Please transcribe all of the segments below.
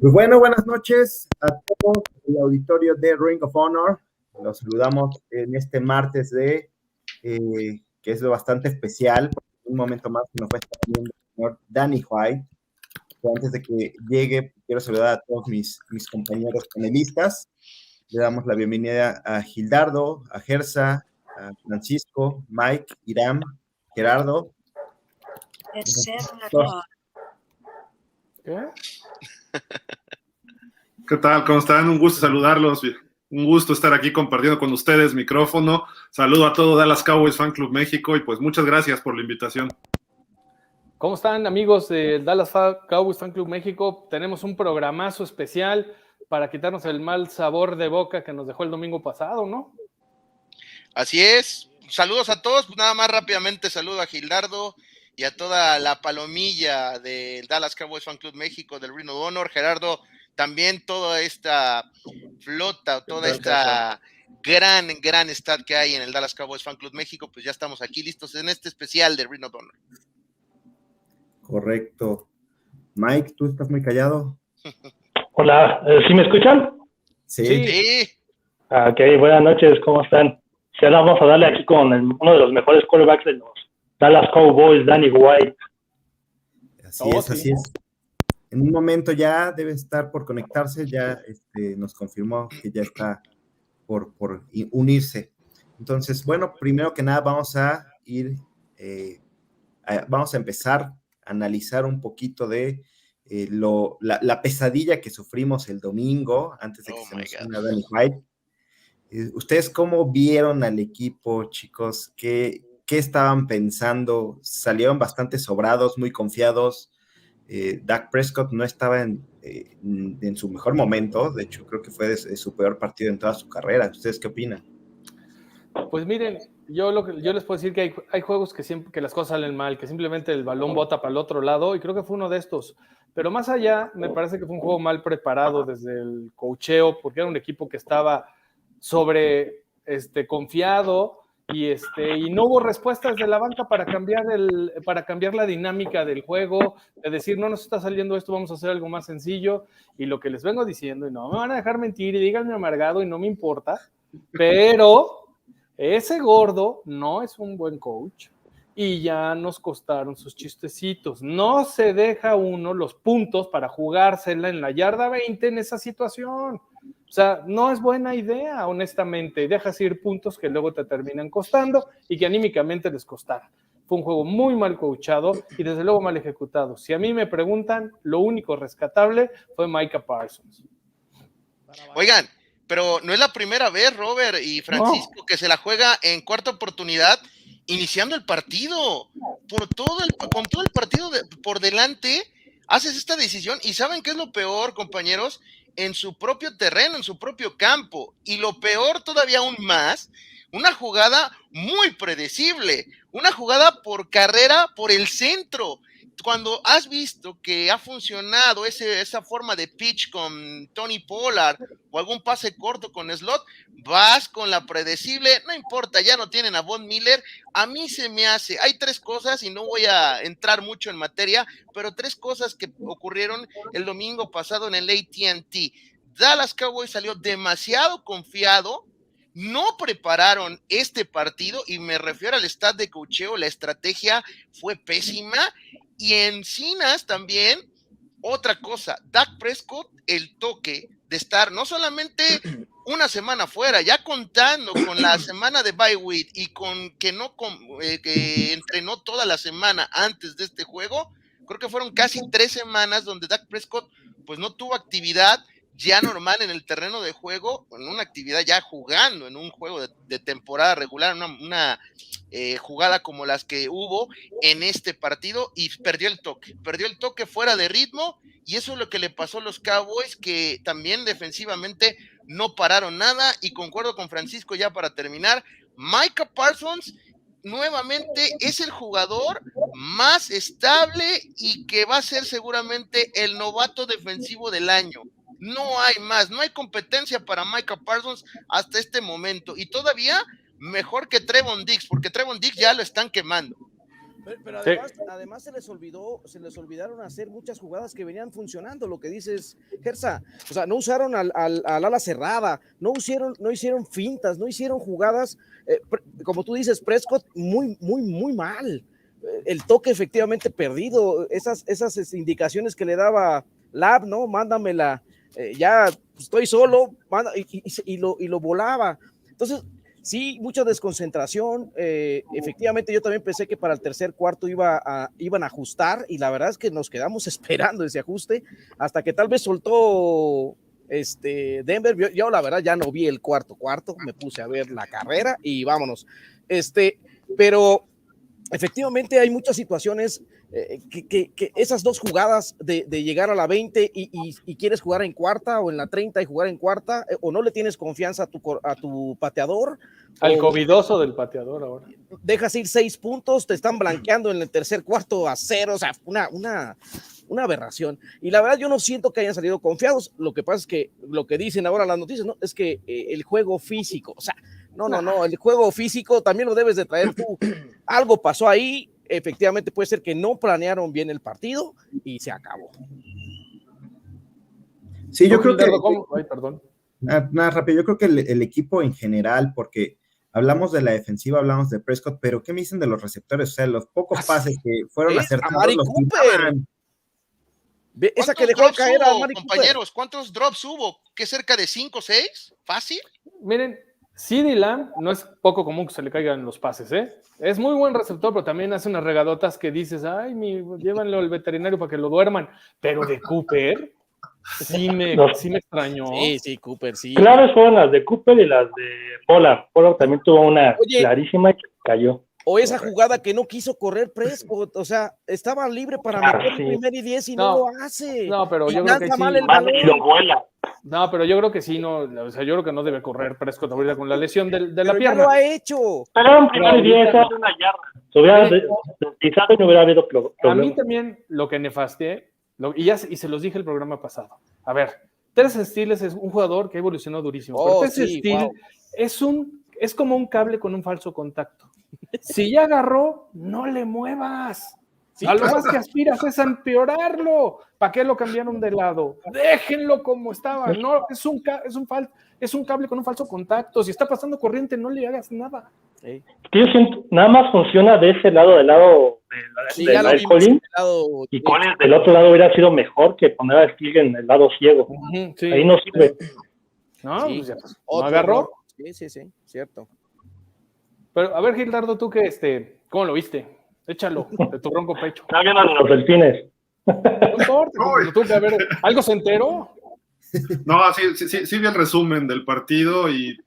Pues bueno, buenas noches a todos el auditorio de Ring of Honor. Los saludamos en este martes que es bastante especial. Un momento más que nos va a estar viendo el señor Danny White. Pero antes de que llegue, quiero saludar a todos mis compañeros panelistas. Le damos la bienvenida a Gildardo, a Gersa, a Francisco, Mike, Iram, Gerardo. ¿Qué? ¿Qué tal? ¿Cómo están? Un gusto saludarlos. Un gusto estar aquí compartiendo con ustedes micrófono. Saludo a todo Dallas Cowboys Fan Club México y pues muchas gracias por la invitación. ¿Cómo están, amigos de Dallas Cowboys Fan Club México? Tenemos un programazo especial para quitarnos el mal sabor de boca que nos dejó el domingo pasado, ¿no? Así es. Saludos a todos. Pues nada más rápidamente saludo a Gildardo y a toda la palomilla del Dallas Cowboys Fan Club México, del Ring of Honor. Gerardo, también toda esta flota, toda esta gran stat que hay en el Dallas Cowboys Fan Club México, pues ya estamos aquí listos en este especial de Ring of Honor. Correcto. Mike, ¿tú estás muy callado? Hola, ¿sí me escuchan? Sí. Ok, buenas noches, ¿cómo están? Sí, ahora vamos a darle aquí con uno de los mejores quarterbacks de los Dallas Cowboys, Danny White. Así es. En un momento ya debe estar por conectarse, ya nos confirmó que ya está por unirse. Entonces, bueno, primero que nada vamos a empezar a analizar un poquito de la pesadilla que sufrimos el domingo antes de que se nos una Danny White. ¿Ustedes cómo vieron al equipo, chicos? ¿Qué estaban pensando? Salieron bastante sobrados, muy confiados. Dak Prescott no estaba en su mejor momento. De hecho, creo que fue su peor partido en toda su carrera. ¿Ustedes qué opinan? Pues miren, yo les puedo decir que hay juegos que las cosas salen mal, que simplemente el balón bota para el otro lado, y creo que fue uno de estos. Pero más allá, me parece que fue un juego mal preparado desde el coacheo, porque era un equipo que estaba confiado y no hubo respuestas de la banca para cambiar la dinámica del juego, de decir, no nos está saliendo esto, vamos a hacer algo más sencillo. Y lo que les vengo diciendo, y no me van a dejar mentir, y díganme amargado, y no me importa, pero ese gordo no es un buen coach y ya nos costaron sus chistecitos. No se deja uno los puntos para jugársela en la yarda 20 en esa situación. O sea, no es buena idea, honestamente. Dejas ir puntos que luego te terminan costando y que anímicamente les costaron. Fue un juego muy mal coachado y desde luego mal ejecutado. Si a mí me preguntan, lo único rescatable fue Micah Parsons. Oigan, pero no es la primera vez, Robert y Francisco, que se la juega en cuarta oportunidad, iniciando el partido. Con todo el partido por delante, haces esta decisión. ¿Y saben qué es lo peor, compañeros? En su propio terreno, en su propio campo. Y lo peor todavía aún más, una jugada muy predecible. Una jugada por carrera por el centro. Cuando has visto que ha funcionado esa forma de pitch con Tony Pollard o algún pase corto con slot, vas con la predecible, no importa, ya no tienen a Von Miller. A mí se me hace, hay tres cosas y no voy a entrar mucho en materia, pero tres cosas que ocurrieron el domingo pasado en el AT&T. Dallas Cowboys salió demasiado confiado, no prepararon este partido y me refiero al staff de coacheo, la estrategia fue pésima. Y encinas también, otra cosa, Dak Prescott, el toque de estar no solamente una semana fuera, ya contando con la semana de bye week y con que que entrenó toda la semana antes de este juego, creo que fueron casi 3 semanas donde Dak Prescott pues no tuvo actividad ya normal en el terreno de juego, en una actividad ya jugando, en un juego de temporada regular, una jugada como las que hubo en este partido, y perdió el toque fuera de ritmo, y eso es lo que le pasó a los Cowboys, que también defensivamente no pararon nada. Y concuerdo con Francisco ya para terminar, Micah Parsons nuevamente es el jugador más estable y que va a ser seguramente el novato defensivo del año. No hay más, no hay competencia para Micah Parsons hasta este momento, y todavía mejor que Trevon Diggs, porque Trevon Diggs ya lo están quemando. Pero además se les olvidaron hacer muchas jugadas que venían funcionando, lo que dices, Gersa. O sea, no usaron al ala cerrada, no hicieron fintas, no hicieron jugadas, como tú dices, Prescott, muy, muy, muy mal. El toque efectivamente perdido, esas indicaciones que le daba Lab, ¿no? Mándamela, ya estoy solo, y lo volaba. Entonces, sí, mucha desconcentración. Efectivamente, yo también pensé que para el tercer cuarto iban a ajustar, y la verdad es que nos quedamos esperando ese ajuste hasta que tal vez soltó Denver. Yo la verdad ya no vi el cuarto, me puse a ver la carrera y vámonos. Pero efectivamente hay muchas situaciones que esas dos jugadas de llegar a la 20 y quieres jugar en cuarta o en la 30 y jugar en cuarta, o no le tienes confianza a tu pateador. Al covidoso del pateador ahora. Dejas ir 6 puntos, te están blanqueando en el tercer cuarto a 0, o sea, una aberración. Y la verdad yo no siento que hayan salido confiados. Lo que pasa es que lo que dicen ahora las noticias, ¿no? Es que el juego físico, o sea, no, el juego físico también lo debes de traer tú. Algo pasó ahí, efectivamente puede ser que no planearon bien el partido y se acabó. Sí, yo creo que... Ay, perdón. Nada, rápido, yo creo que el equipo en general, porque hablamos de la defensiva, hablamos de Prescott, pero ¿qué me dicen de los receptores? O sea, los pocos pases que fueron acertados los tiraban. Esa que dejó caer a Mari compañeros, ¿cuántos drops hubo? ¿Qué cerca de 5 o 6? ¿Fácil? Miren, CeeDee Lamb no es poco común que se le caigan los pases, ¿eh? Es muy buen receptor, pero también hace unas regadotas que dices, ay, llévanlo al veterinario para que lo duerman. Pero de Cooper, sí me extrañó. Sí, Cooper, sí. Claves fueron las de Cooper y las de Pollard. Pollard también tuvo una clarísima y cayó. O esa jugada que no quiso correr Prescott, o sea, estaba libre para meter el primer y 10 y no lo hace. No, pero yo creo que sí. Y lo vuela. No, pero yo creo que sí, no, o sea, yo creo que no debe correr Prescott ahorita con la lesión de la pero pierna. Ya lo ha hecho. Pero un primer y 10 hace una yarda. Quizás no hubiera habido problema. A mí también lo que nefasteé, y se los dije el programa pasado. A ver, Terence Steele es un jugador que ha evolucionado durísimo. Pero Terence Steele es como un cable con un falso contacto. Si ya agarró, no le muevas. Sí, a lo más que aspiras es a empeorarlo. ¿Para qué lo cambiaron de lado? Déjenlo como estaba. No, es un cable con un falso contacto. Si está pasando corriente, no le hagas nada. Sí. Yo siento, nada más funciona de ese lado, del lado de Collins. Y Collins del otro lado hubiera sido mejor que poner a Steele en el lado ciego. Sí. Ahí no sirve. No, pues ya, ¿no agarró? Sí, cierto. Pero a ver, Gildardo, tú que ¿cómo lo viste? Échalo de tu ronco pecho. Está bien a los delfines. No importa, tú que ver, ¿algo se enteró? No, sí vi el resumen del partido y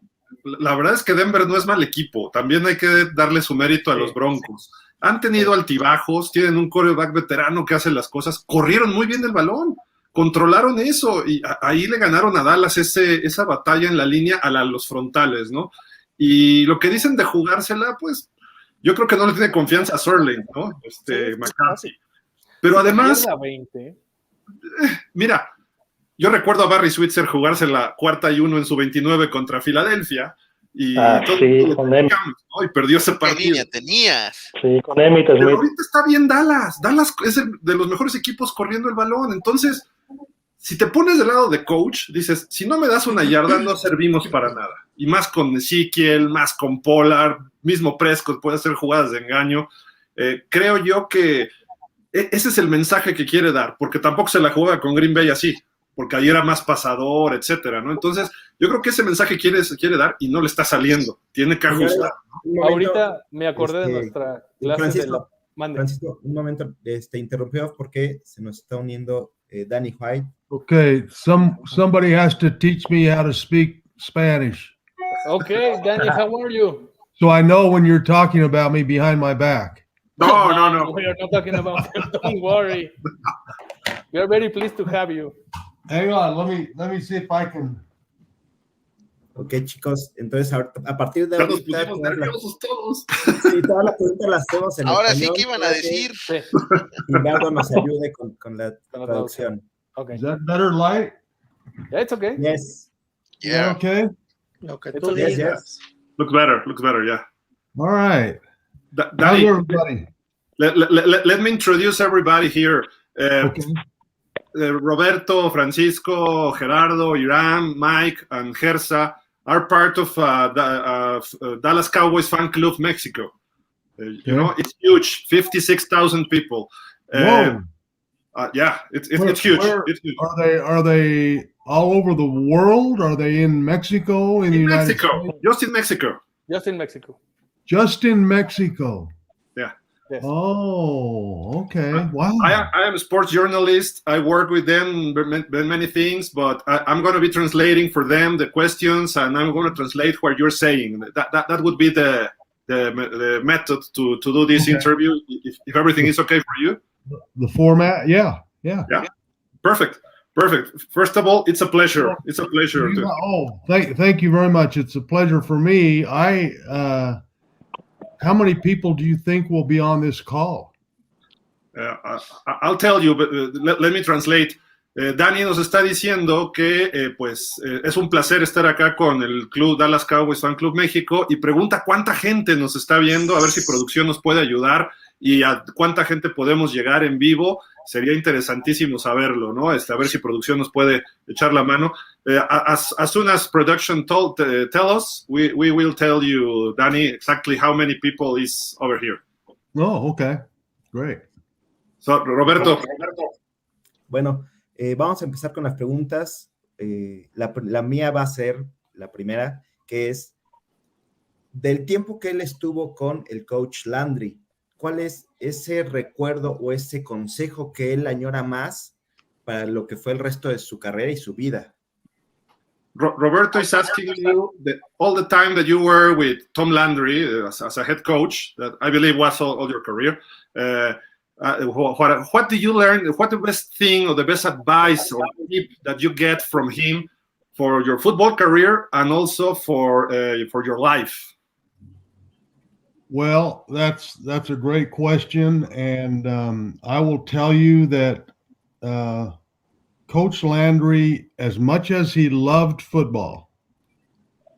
la verdad es que Denver no es mal equipo. También hay que darle su mérito a los Broncos. Han tenido altibajos, tienen un quarterback veterano que hace las cosas, corrieron muy bien el balón, controlaron eso y ahí le ganaron a Dallas esa batalla en la línea a los frontales, ¿no? Y lo que dicen de jugársela, pues yo creo que no le tiene confianza a Sterling, ¿no? McCarthy. Pero además, mira, yo recuerdo a Barry Switzer jugarse la 4ª y 1 en su 29 contra Filadelfia y con Emmitt, ¿no? Y perdió ese partido. ¿Qué línea tenías? Sí, con Emmitt. Pero ahorita está bien Dallas. Dallas es de los mejores equipos corriendo el balón. Entonces, si te pones del lado de coach, dices, si no me das una yarda, no servimos para nada. Y más con Ezekiel, más con Pollard, mismo Prescott puede hacer jugadas de engaño. Creo yo que ese es el mensaje que quiere dar, porque tampoco se la juega con Green Bay así, porque ahí era más pasador, etcétera, ¿no? Entonces, yo creo que ese mensaje quiere dar y no le está saliendo. Tiene que ajustar. Ahorita me acordé de nuestra clase Francisco, un momento, interrumpió porque se nos está uniendo Danny White. Okay, somebody has to teach me how to speak Spanish. Okay, Danny, how are you? So I know when you're talking about me behind my back. No. We are not talking about you. Don't worry. We are very pleased to have you. Hang on, let me see if I can. Ok, chicos, entonces a partir de ahora nos pusimos nerviosos todos. Sí, todas las preguntas las hacemos en ahora español. Sí que iban a decir. Y Nardo nos ayude con la traducción. Okay. Is that better, light? Yeah, it's okay. Yes. Yeah. Okay. Lo que tú digas. Yes. Looks better, yeah. All right. Danny, everybody. Let me introduce everybody here. Okay. Roberto, Francisco, Gerardo, Iram, Mike, and Gersa are part of the Dallas Cowboys fan club Mexico. You know, it's huge, 56,000 people. Whoa. Yeah, it's huge. It's huge. Are they all over the world? Are they in Mexico? In the United States? Just in Mexico. Just in Mexico. Just in Mexico. Yeah. Yes. Oh, okay. Wow. I am a sports journalist. I work with them many things, but I'm going to be translating for them the questions, and I'm going to translate what you're saying. That would be the method to do this interview, if everything is okay for you. The format, yeah. Perfect. First of all, it's a pleasure. It's a pleasure. Thank you very much. It's a pleasure for me. How many people do you think will be on this call? I'll tell you, but let me translate. Dani nos está diciendo que es un placer estar acá con el club Dallas Cowboys Fan Club México y pregunta cuánta gente nos está viendo, a ver si producción nos puede ayudar y a cuánta gente podemos llegar en vivo. Sería interesantísimo saberlo, ¿no? A ver si producción nos puede echar la mano. As soon as production tell us, we will tell you, Dani, exactly how many people is over here. Oh, okay. Great. So, Roberto. Bueno, vamos a empezar con las preguntas. La mía va a ser la primera, que es del tiempo que él estuvo con el coach Landry. ¿Cuál es ese recuerdo o ese consejo que él añora más para lo que fue el resto de su carrera y su vida? Roberto is asking you all the time that you were with Tom Landry as a head coach, that I believe was all your career. What did you learn? What the best thing or the best advice or tip that you get from him for your football career and also for your life? Well, that's a great question, and I will tell you that Coach Landry, as much as he loved football,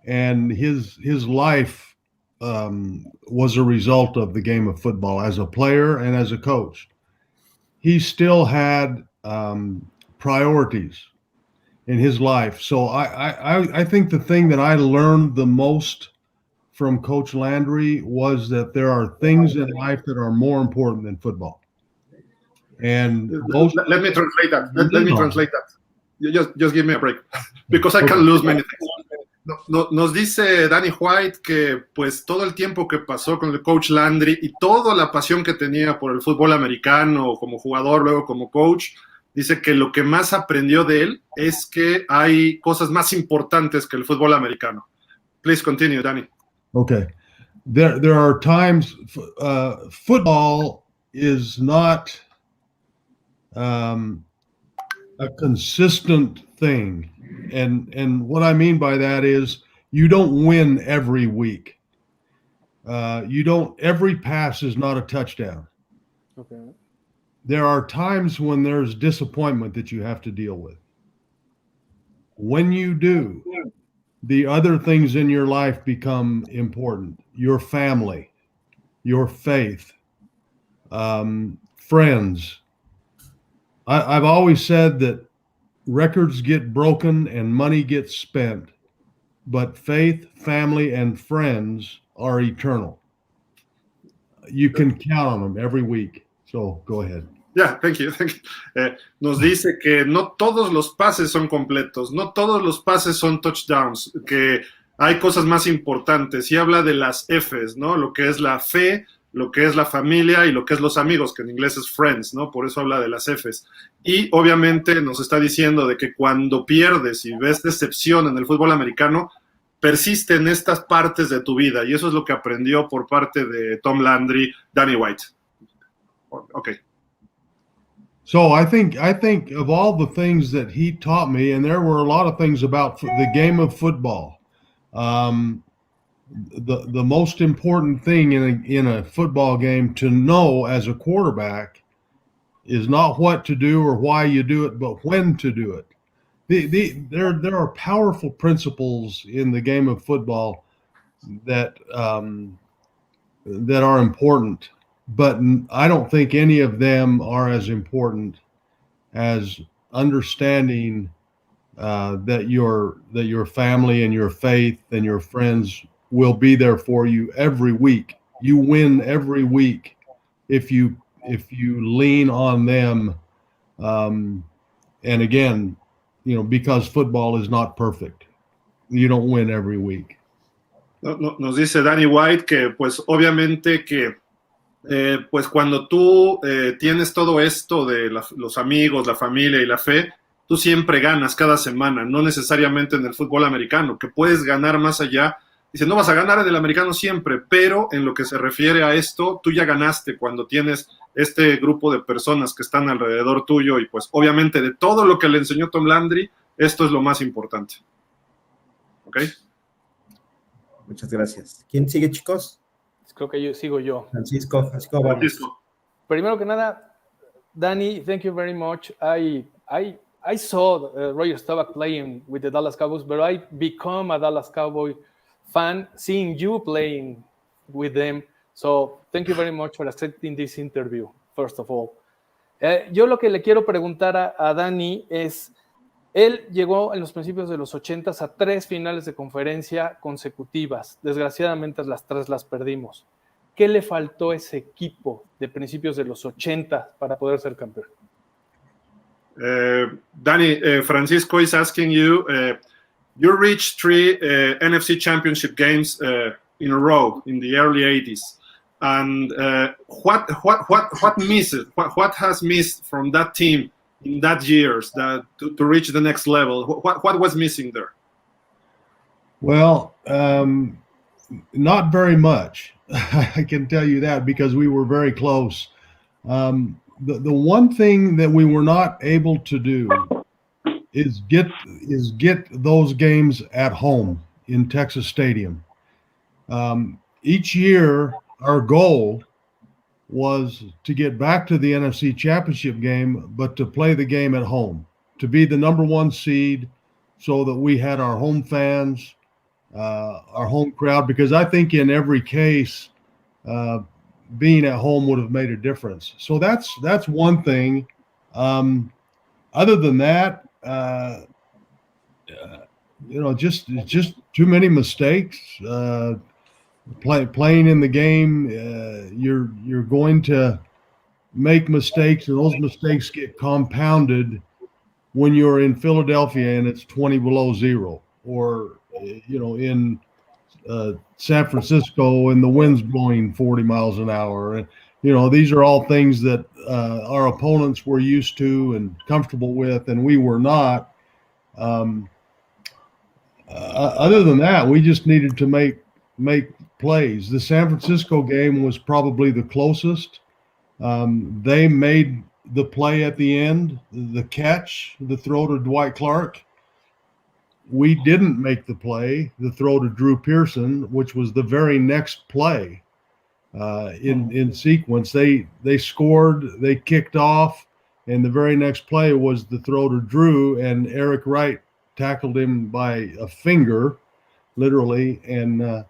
and his life was a result of the game of football as a player and as a coach, he still had priorities in his life. So I think the thing that I learned the most from Coach Landry was that there are things in life that are more important than football. And let me translate that. Let me translate that. Just give me a break, because I can lose many things. Nos dice Danny White que pues todo el tiempo que pasó con el coach Landry y toda la pasión que tenía por el fútbol americano como jugador, luego como coach, dice que lo que más aprendió de él es que hay cosas más importantes que el fútbol americano. Please continue, Danny. Okay. There are times football is not a consistent thing. And what I mean by that is you don't win every week. Every pass is not a touchdown. Okay. There are times when there's disappointment that you have to deal with. When you do, the other things in your life become important. Your family, your faith, friends. I've always said that records get broken and money gets spent, but faith, family, and friends are eternal. You can count on them every week. So go ahead. Yeah, thank you. Nos dice que no todos los pases son completos, no todos los pases son touchdowns, que hay cosas más importantes, y habla de las Fs, ¿no? Lo que es la fe, lo que es la familia y lo que es los amigos, que en inglés es friends, ¿no? Por eso habla de las Fs. Y obviamente nos está diciendo de que cuando pierdes y ves decepción en el fútbol americano, persiste en estas partes de tu vida, y eso es lo que aprendió por parte de Tom Landry, Danny White. Okay. So I think of all the things that he taught me, and there were a lot of things about the game of football. The most important thing in a football game to know as a quarterback is not what to do or why you do it, but when to do it. There are powerful principles in the game of football that are important. but I don't think any of them are as important as understanding that your family and your faith and your friends will be there for you every week. You win every week if you lean on them. And again, because football is not perfect, you don't win every week. Nos dice Danny White que pues obviamente que pues cuando tú tienes todo esto de los amigos, la familia y la fe, tú siempre ganas cada semana, no necesariamente en el fútbol americano, que puedes ganar más allá. Dice, no vas a ganar en el americano siempre, pero en lo que se refiere a esto, tú ya ganaste cuando tienes este grupo de personas que están alrededor tuyo y pues obviamente de todo lo que le enseñó Tom Landry, esto es lo más importante. ¿Ok? Muchas gracias. ¿Quién sigue, chicos? Creo que sigo yo. Francisco, vamos. Primero que nada, Danny, thank you very much. I saw Roger Staubach playing with the Dallas Cowboys, but I become a Dallas Cowboy fan seeing you playing with them. So thank you very much for accepting this interview, first of all. Yo lo que le quiero preguntar a Danny es, él llegó en los principios de los 80s a 3 finales de conferencia consecutivas. Desgraciadamente las 3 las perdimos. ¿Qué le faltó a ese equipo de principios de los 80 para poder ser campeón? Danny, Francisco is asking you, you reached 3 NFC championship games in a row in the early 80s. And what has missed from that team in that years to reach the next level? What was missing there? Well, not very much. I can tell you that because we were very close. The one thing that we were not able to do is get those games at home in Texas Stadium. Each year, our goal was to get back to the NFC Championship game, but to play the game at home, to be the number 1 seed so that we had our home fans, our home crowd, because I think in every case, being at home would have made a difference. So that's one thing. Other than that, just too many mistakes. Playing in the game, you're going to make mistakes, and those mistakes get compounded when you're in Philadelphia and it's 20 below zero, or in San Francisco and the wind's blowing 40 miles an hour. And these are all things that our opponents were used to and comfortable with, and we were not. Other than that, we just needed to make plays. The San Francisco game was probably the closest. They made the play at the end, the catch, the throw to Dwight Clark. We didn't make the play, the throw to Drew Pearson, which was the very next play in sequence. They scored, they kicked off, and the very next play was the throw to Drew, and Eric Wright tackled him by a finger, literally. And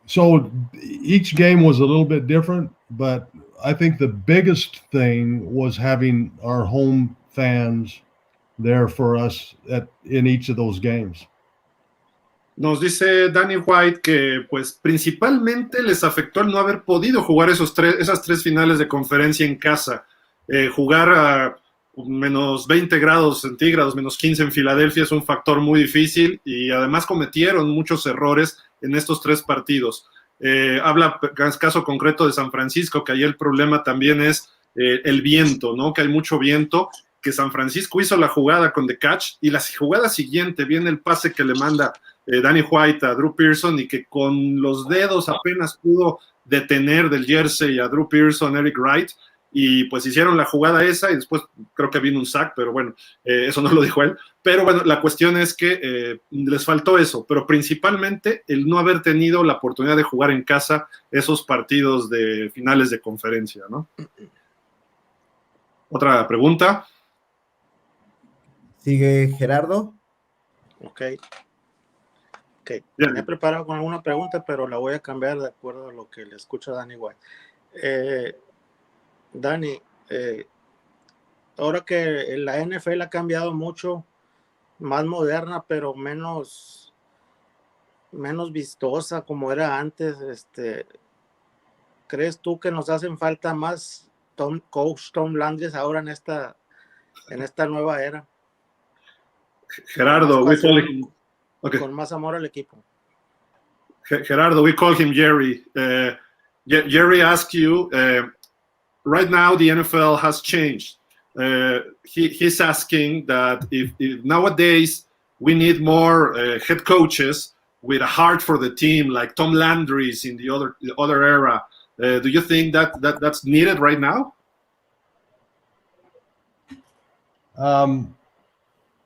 so each game was a little bit different, but I think the biggest thing was having our home fans there for us in each of those games. Nos dice Danny White que pues principalmente les afectó el no haber podido jugar esas 3 finales de conferencia en casa. Jugar a menos 20 grados centígrados, menos 15 en Filadelfia es un factor muy difícil, y además cometieron muchos errores en estos 3 partidos. Habla caso concreto de San Francisco, que ahí el problema también es el viento, ¿no? Que hay mucho viento, que San Francisco hizo la jugada con the catch, y la jugada siguiente viene el pase que le manda Danny White a Drew Pearson, y que con los dedos apenas pudo detener del jersey a Drew Pearson, Eric Wright, y pues hicieron la jugada esa, y después creo que vino un sack, pero bueno, eso no lo dijo él. Pero bueno, la cuestión es que les faltó eso, pero principalmente el no haber tenido la oportunidad de jugar en casa esos partidos de finales de conferencia, ¿no? ¿Otra pregunta? Sigue Gerardo. Ok. Me he preparado con alguna pregunta, pero la voy a cambiar de acuerdo a lo que le escucho a Danny White. Dani, ahora que la NFL ha cambiado mucho, más moderna, pero menos vistosa como era antes, ¿crees tú que nos hacen falta más coach Tom Landry ahora en esta nueva era? Gerardo, we call him. Okay. Con más amor al equipo. Gerardo, we call him Jerry. Jerry asked you, right now the NFL has changed. He's asking that if nowadays we need more head coaches with a heart for the team, like Tom Landry's in the other era. Do you think that's needed right now?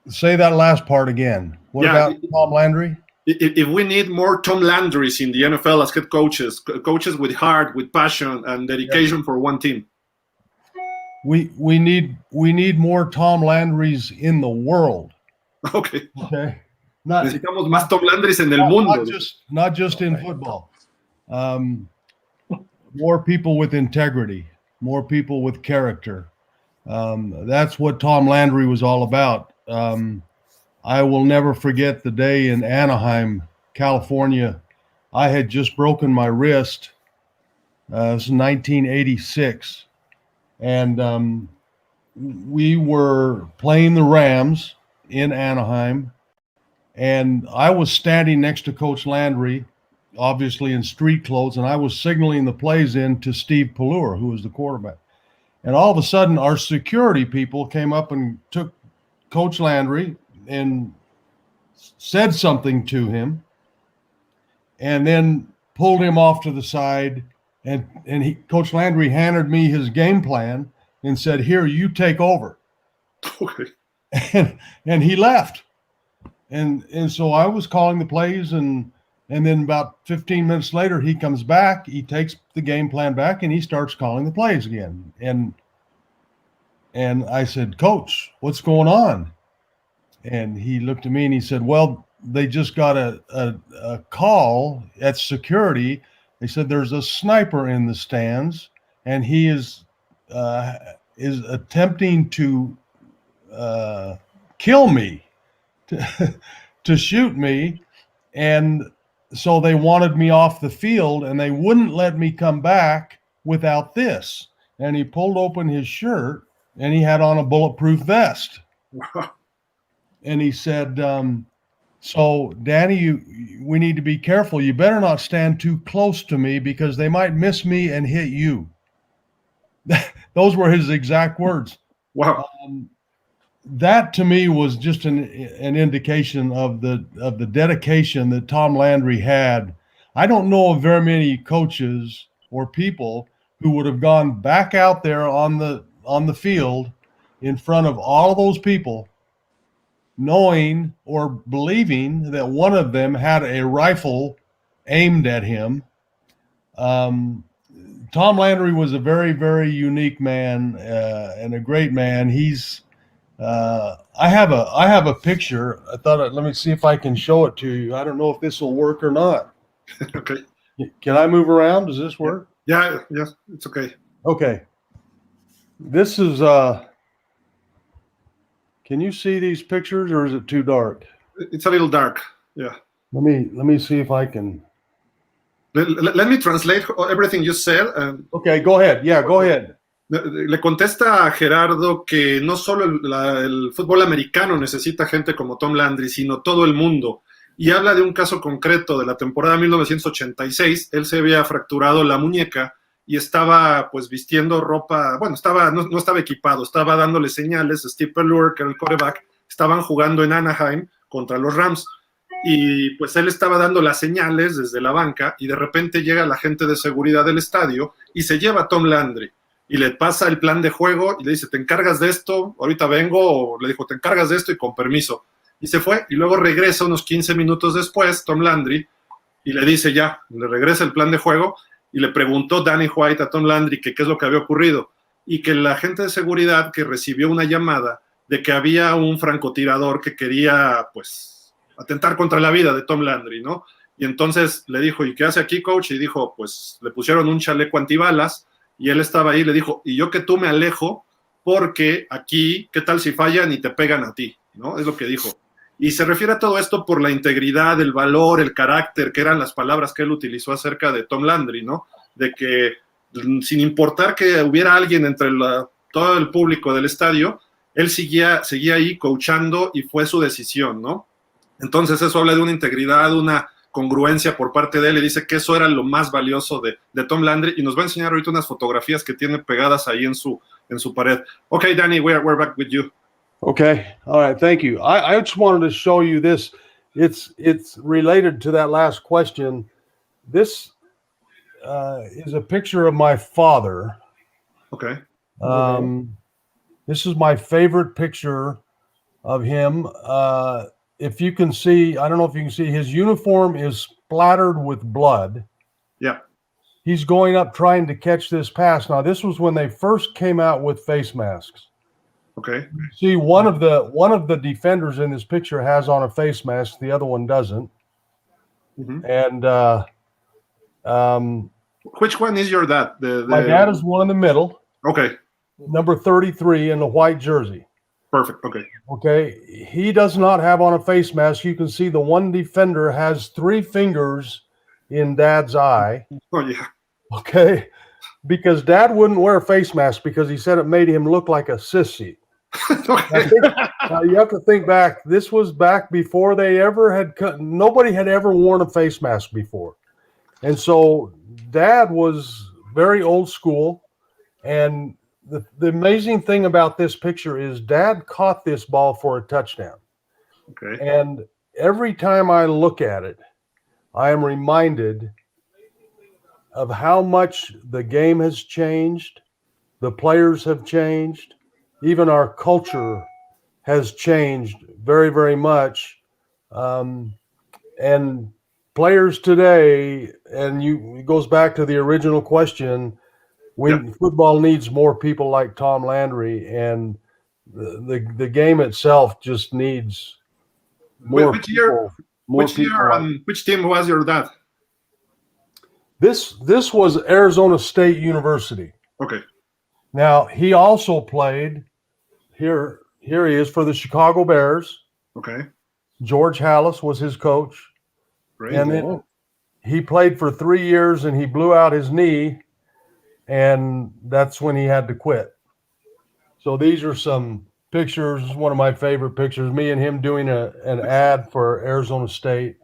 Say that last part again. What about Tom Landry? If we need more Tom Landry's in the NFL as head coaches with heart, with passion, and dedication for one team. We need more Tom Landry's in the world. Okay. Necesitamos más Tom Landry's en el mundo. Not just in football. More people with integrity, more people with character. That's what Tom Landry was all about. I will never forget the day in Anaheim, California. I had just broken my wrist. It was 1986. And we were playing the Rams in Anaheim. And I was standing next to Coach Landry, obviously in street clothes, and I was signaling the plays in to Steve Pellure, who was the quarterback. And all of a sudden, our security people came up and took Coach Landry and said something to him, and then pulled him off to the side. And Coach Landry handed me his game plan and said, "Here, you take over." Okay. And he left. And so I was calling the plays, and then about 15 minutes later, he comes back, he takes the game plan back, and he starts calling the plays again. And I said, "Coach, what's going on?" And he looked at me and he said, "Well, they just got a call at security. They said there's a sniper in the stands, and he is attempting to kill me, to shoot me. And so they wanted me off the field, and they wouldn't let me come back without this." And he pulled open his shirt, and he had on a bulletproof vest. Wow. And he said, "So, Danny, we need to be careful. You better not stand too close to me because they might miss me and hit you." Those were his exact words. Wow. That to me was just an indication of the dedication that Tom Landry had. I don't know of very many coaches or people who would have gone back out there on the field in front of all of those people, knowing or believing that one of them had a rifle aimed at him. Tom Landry was a very, very unique man and a great man. He's I have a picture. I thought, let me see if I can show it to you. I don't know if this will work or not. Okay. Can I move around? Does this work? Yeah, it's okay. Okay. This is can you see these pictures, or is it too dark? It's a little dark. Yeah. Let me see if I can. Let me translate everything you said. Okay, go ahead. Yeah, go ahead. Le contesta a Gerardo que no solo el fútbol americano necesita gente como Tom Landry, sino todo el mundo. Y habla de un caso concreto de la temporada 1986. Él se había fracturado la muñeca y estaba pues vistiendo ropa, bueno, no estaba equipado, estaba dándole señales a Steve Pellure, que era el quarterback. Estaban jugando en Anaheim contra los Rams. Y pues él estaba dando las señales desde la banca y de repente llega la gente de seguridad del estadio y se lleva a Tom Landry y le pasa el plan de juego y le dice, te encargas de esto, ahorita vengo, o le dijo, te encargas de esto y con permiso. Y se fue y luego regresa unos 15 minutos después Tom Landry y le dice ya, le regresa el plan de juego y le preguntó Danny White a Tom Landry que qué es lo que había ocurrido y que la gente de seguridad que recibió una llamada de que había un francotirador que quería pues atentar contra la vida de Tom Landry, ¿no? Y entonces le dijo, ¿y qué hace aquí, coach? Y dijo, pues le pusieron un chaleco antibalas y él estaba ahí, le dijo, y yo que tú me alejo, porque aquí, ¿qué tal si fallan y te pegan a ti? ¿No? Es lo que dijo. Y se refiere a todo esto por la integridad, el valor, el carácter, que eran las palabras que él utilizó acerca de Tom Landry, ¿no? De que sin importar que hubiera alguien entre todo el público del estadio, él seguía ahí coachando y fue su decisión, ¿no? Entonces eso habla de una integridad, una congruencia por parte de él, y dice que eso era lo más valioso de Tom Landry, y nos va a enseñar ahorita unas fotografías que tiene pegadas ahí en su pared. Okay, Danny, we're back with you. Okay, all right, thank you. I just wanted to show you this. It's related to that last question. This is a picture of my father. Okay. This is my favorite picture of him. If you can see, I don't know if you can see, his uniform is splattered with blood. Yeah. He's going up trying to catch this pass. Now, this was when they first came out with face masks. Okay. See, one of the defenders in this picture has on a face mask. The other one doesn't. Mm-hmm. And which one is your dad? My dad is one in the middle. Okay. Number 33 in the white jersey. Perfect. Okay. Okay. He does not have on a face mask. You can see the one defender has 3 fingers in Dad's eye. Oh, yeah. Okay. Because Dad wouldn't wear a face mask because he said it made him look like a sissy. Okay. Now you have to think back. This was back before they ever had nobody had ever worn a face mask before. And so Dad was very old school. And the amazing thing about this picture is Dad caught this ball for a touchdown. Okay. And every time I look at it, I am reminded of how much the game has changed, the players have changed, even our culture has changed very, very much. And players today, and it goes back to the original question, football needs more people like Tom Landry, and the game itself just needs more people. Which team was your dad? This was Arizona State University. Okay. Now he also played here he is for the Chicago Bears. Okay. George Halas was his coach. Great. And then he played for 3 years and he blew out his knee, and that's when he had to quit. So these are some pictures, one of my favorite pictures, me and him doing an ad for Arizona State.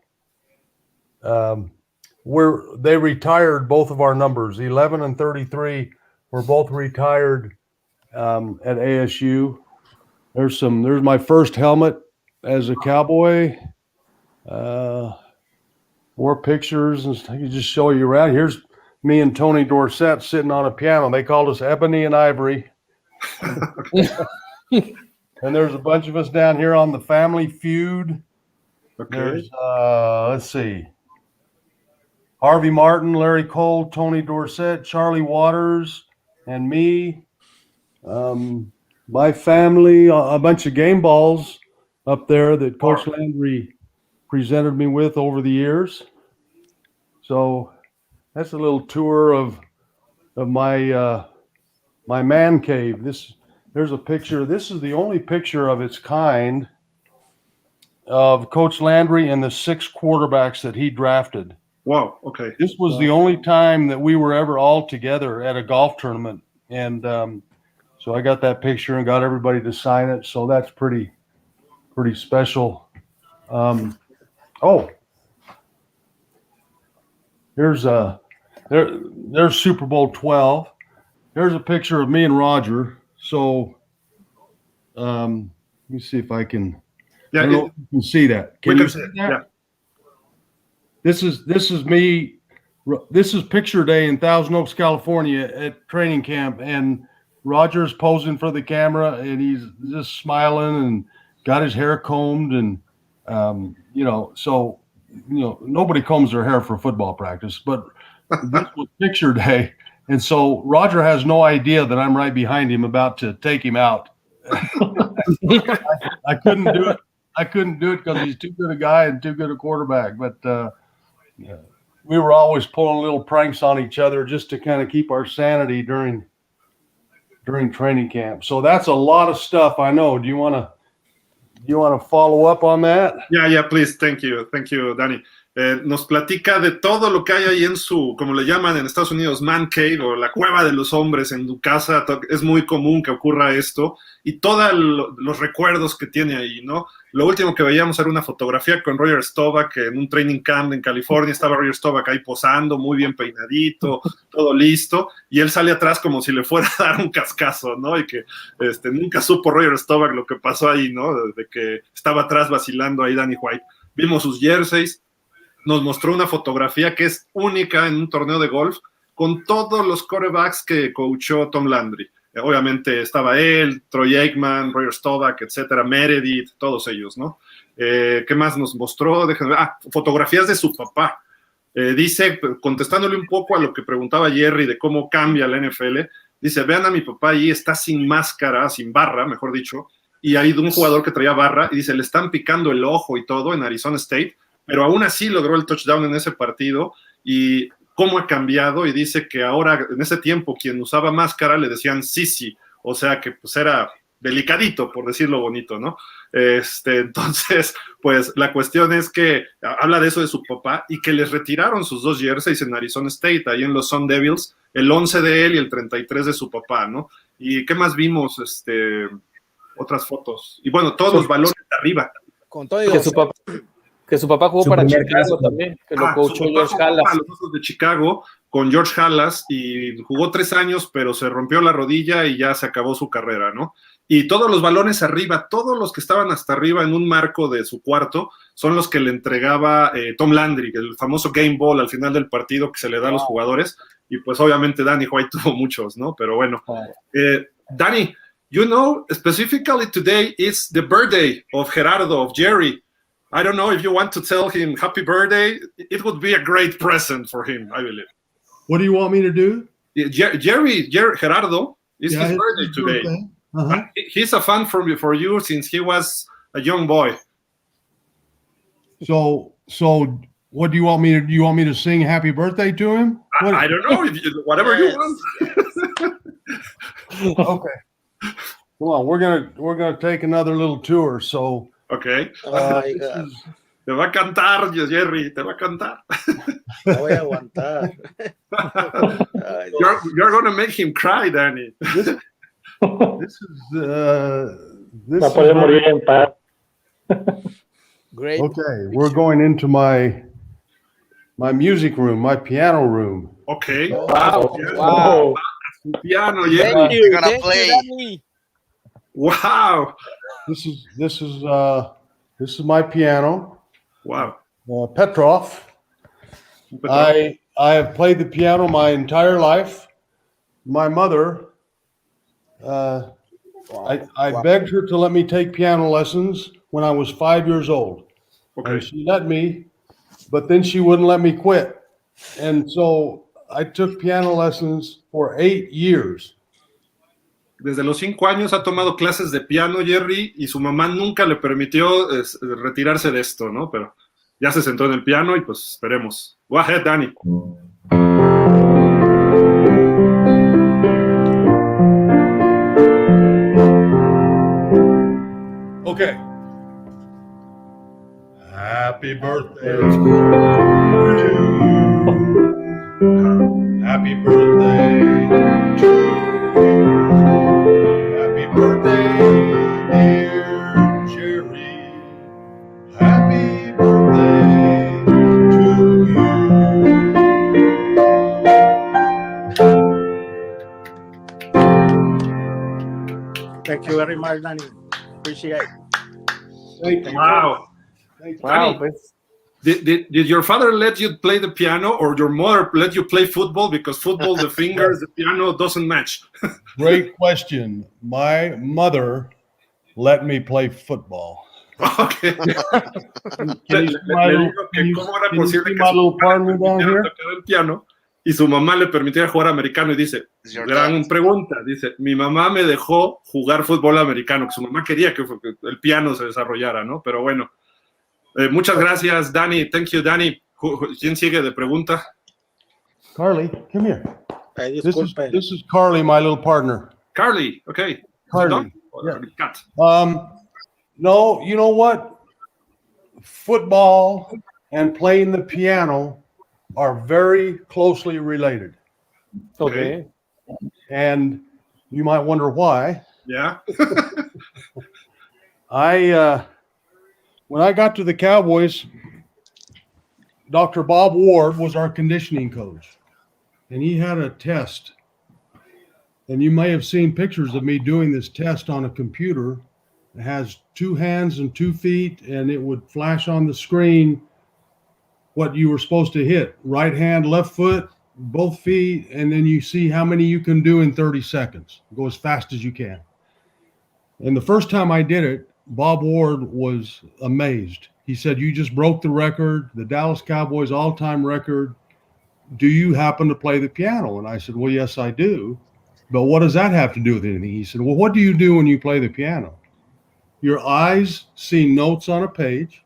They retired both of our numbers, 11 and 33 were both retired at ASU. There's my first helmet as a Cowboy. More pictures, and I can just show you around. Here's me and Tony Dorsett sitting on a piano. They called us Ebony and Ivory. And there's a bunch of us down here on the Family Feud. Okay. There's let's see, Harvey Martin, Larry Cole, Tony Dorsett, Charlie Waters, and me. My family, a bunch of game balls up there that Coach Landry presented me with over the years. So that's a little tour of my my man cave. There's a picture. This is the only picture of its kind of Coach Landry and the 6 quarterbacks that he drafted. Wow. Okay. This was the only time that we were ever all together at a golf tournament. And so I got that picture and got everybody to sign it. So that's pretty special. There's Super Bowl 12. There's a picture of me and Roger. So let me see if I can. Yeah, I don't know if you can see that. Can you see that? Yeah. This is me. This is picture day in Thousand Oaks, California at training camp, and Roger's posing for the camera, and he's just smiling and got his hair combed, and nobody combs their hair for football practice, but this was picture day, and so Roger has no idea that I'm right behind him about to take him out. I couldn't do it. because he's too good a guy and too good a quarterback. But we were always pulling little pranks on each other just to kind of keep our sanity during training camp. So that's a lot of stuff. I know. Do you want to follow up on that? Yeah, please. Thank you, Danny. Nos platica de todo lo que hay ahí en su, como le llaman en Estados Unidos, man cave o la cueva de los hombres en tu casa. Es muy común que ocurra esto y todos los recuerdos que tiene ahí, ¿no? Lo último que veíamos era una fotografía con Roger Staubach en un training camp en California. Estaba Roger Staubach ahí posando, muy bien peinadito, todo listo, y él sale atrás como si le fuera a dar un cascazo, ¿no? Y que nunca supo Roger Staubach lo que pasó ahí, ¿no? De que estaba atrás vacilando ahí Danny White. Vimos sus jerseys. Nos mostró una fotografía que es única en un torneo de golf con todos los quarterbacks que coachó Tom Landry. Obviamente estaba él, Troy Aikman, Roger Staubach, etcétera, Meredith, todos ellos, ¿no? ¿Qué más nos mostró? Déjenme ver. Fotografías de su papá. Dice, contestándole un poco a lo que preguntaba Jerry de cómo cambia la NFL, dice, vean a mi papá ahí, está sin máscara, sin barra, mejor dicho, y hay un jugador que traía barra, y dice, le están picando el ojo y todo en Arizona State, pero aún así logró el touchdown en ese partido, y cómo ha cambiado, y dice que ahora, en ese tiempo, quien usaba máscara le decían sisi, o sea que pues era delicadito, por decirlo bonito, ¿no? Entonces, pues la cuestión es que habla de eso de su papá, y que les retiraron sus 2 jerseys en Arizona State, ahí en los Sun Devils, el 11 de él y el 33 de su papá, ¿no? ¿Y qué más vimos? Otras fotos, y bueno, todos los balones arriba. Con todo que su papá jugó para Chicago también, que lo coachó George Halas. Para los Osos de Chicago con George Halas y jugó 3 años, pero se rompió la rodilla y ya se acabó su carrera, ¿no? Y todos los balones arriba, todos los que estaban hasta arriba en un marco de su cuarto, son los que le entregaba Tom Landry, el famoso game ball al final del partido que se le da a los jugadores, y pues obviamente Danny White tuvo muchos, ¿no? Pero bueno, Danny, you know, specifically today is the birthday of Gerardo, of Jerry. I don't know if you want to tell him happy birthday. It would be a great present for him, I believe. What do you want me to do? Jerry Gerardo, it's his birthday today. Birthday. Uh-huh. He's a fan for you since he was a young boy. So what do you want me to do? You want me to sing happy birthday to him? I don't know, whatever you want. Okay. Come on, we're gonna take another little tour. So okay. Te va a cantar, Jerry, te va a cantar. Te voy a aguantar. You're going to make him cry, Danny. This Great. Okay, we're going into my music room, my piano room. Okay. Wow. Piano, yeah. Thank you. You're gonna play. Wow. This is my piano. Wow. Petrov. I have played the piano my entire life. My mother, I begged her to let me take piano lessons when I was 5 years old. Okay. And she let me, but then she wouldn't let me quit. And so I took piano lessons for 8 years. Desde los 5 años ha tomado clases de piano, Jerry, y su mamá nunca le permitió retirarse de esto, ¿no? Pero ya se sentó en el piano y pues esperemos. Go ahead, Danny. Okay. Happy birthday to you. Happy birthday to you. Happy birthday, dear Jerry. Happy birthday to you. Thank you very much, Danny. Appreciate it. Thank you. Wow. Wow, pues. Did your father let you play the piano, or your mother let you play football? Because football, the fingers, the piano doesn't match. Great question. My mother let me play football. Okay. Can you see my little partner down here? El piano, y su mamá le permitía jugar americano, y dice, gran pregunta, dice, mi mamá me dejó jugar fútbol americano, que su mamá quería que el piano se desarrollara, ¿no? Pero bueno, muchas gracias, Danny. Thank you, Danny. ¿Quién sigue de pregunta? Carly, come here. Disculpe. This is Carly, my little partner. Carly, okay. Carly. Yeah. Cat. No, you know what? Football and playing the piano are very closely related. Okay. And you might wonder why. Yeah. When I got to the Cowboys, Dr. Bob Ward was our conditioning coach, and he had a test. And you may have seen pictures of me doing this test on a computer. It has 2 hands and 2 feet, and it would flash on the screen what you were supposed to hit. Right hand, left foot, both feet, and then you see how many you can do in 30 seconds. Go as fast as you can. And the first time I did it, Bob Ward was amazed. He said, "You just broke the record, the Dallas Cowboys all-time record. Do you happen to play the piano?" And I said, "Well, yes, I do. But what does that have to do with anything?" He said, "Well, what do you do when you play the piano? Your eyes see notes on a page.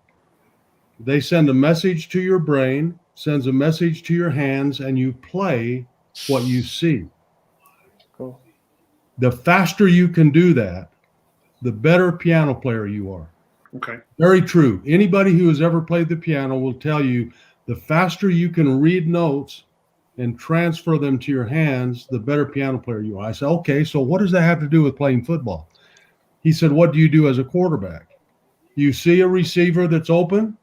They send a message to your brain, sends a message to your hands, and you play what you see." Cool. The faster you can do that, the better piano player you are. Okay. Very true. Anybody who has ever played the piano will tell you the faster you can read notes and transfer them to your hands, the better piano player you are. I said, "Okay, so what does that have to do with playing football?" He said, "What do you do as a quarterback? You see a receiver that's open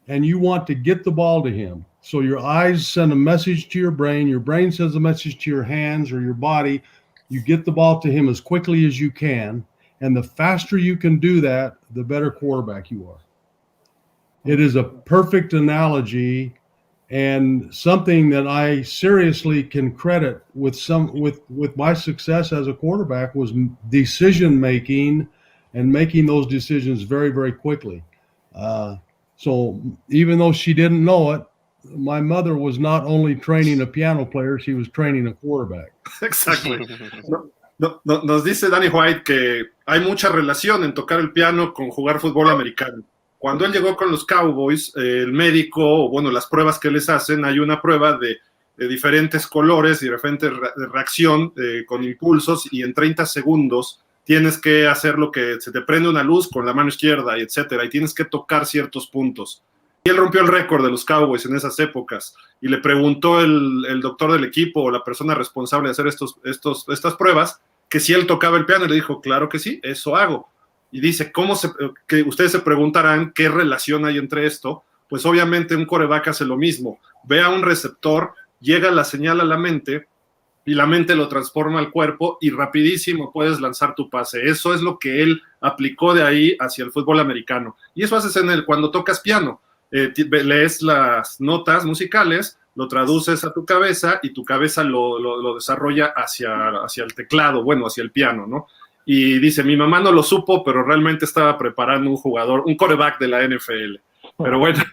and you want to get the ball to him. So your eyes send a message to your brain sends a message to your hands or your body. You get the ball to him as quickly as you can. And the faster you can do that, the better quarterback you are." It is a perfect analogy and something that I seriously can credit with my success as a quarterback was decision making and making those decisions very, very quickly. So even though she didn't know it, my mother was not only training a piano player, she was training a quarterback. Exacto. Nos dice Danny White que hay mucha relación en tocar el piano con jugar fútbol americano. Cuando él llegó con los Cowboys, el médico, bueno, las pruebas que les hacen, hay una prueba de diferentes colores y diferentes reacción con impulsos, y en 30 segundos tienes que hacer lo que se te prende una luz con la mano izquierda, y etcétera, y tienes que tocar ciertos puntos. Y él rompió el récord de los Cowboys en esas épocas, y le preguntó el doctor del equipo o la persona responsable de hacer estas pruebas que si él tocaba el piano, y le dijo, claro que sí, eso hago. Y dice, que ustedes se preguntarán qué relación hay entre esto. Pues obviamente un quarterback hace lo mismo. Ve a un receptor, llega la señal a la mente y la mente lo transforma al cuerpo y rapidísimo puedes lanzar tu pase. Eso es lo que él aplicó de ahí hacia el fútbol americano. Y eso haces cuando tocas piano. Lees las notas musicales, lo traduces a tu cabeza y tu cabeza lo desarrolla hacia el teclado, bueno, hacia el piano, ¿no? Y dice, mi mamá no lo supo, pero realmente estaba preparando un quarterback de la NFL. Pero bueno,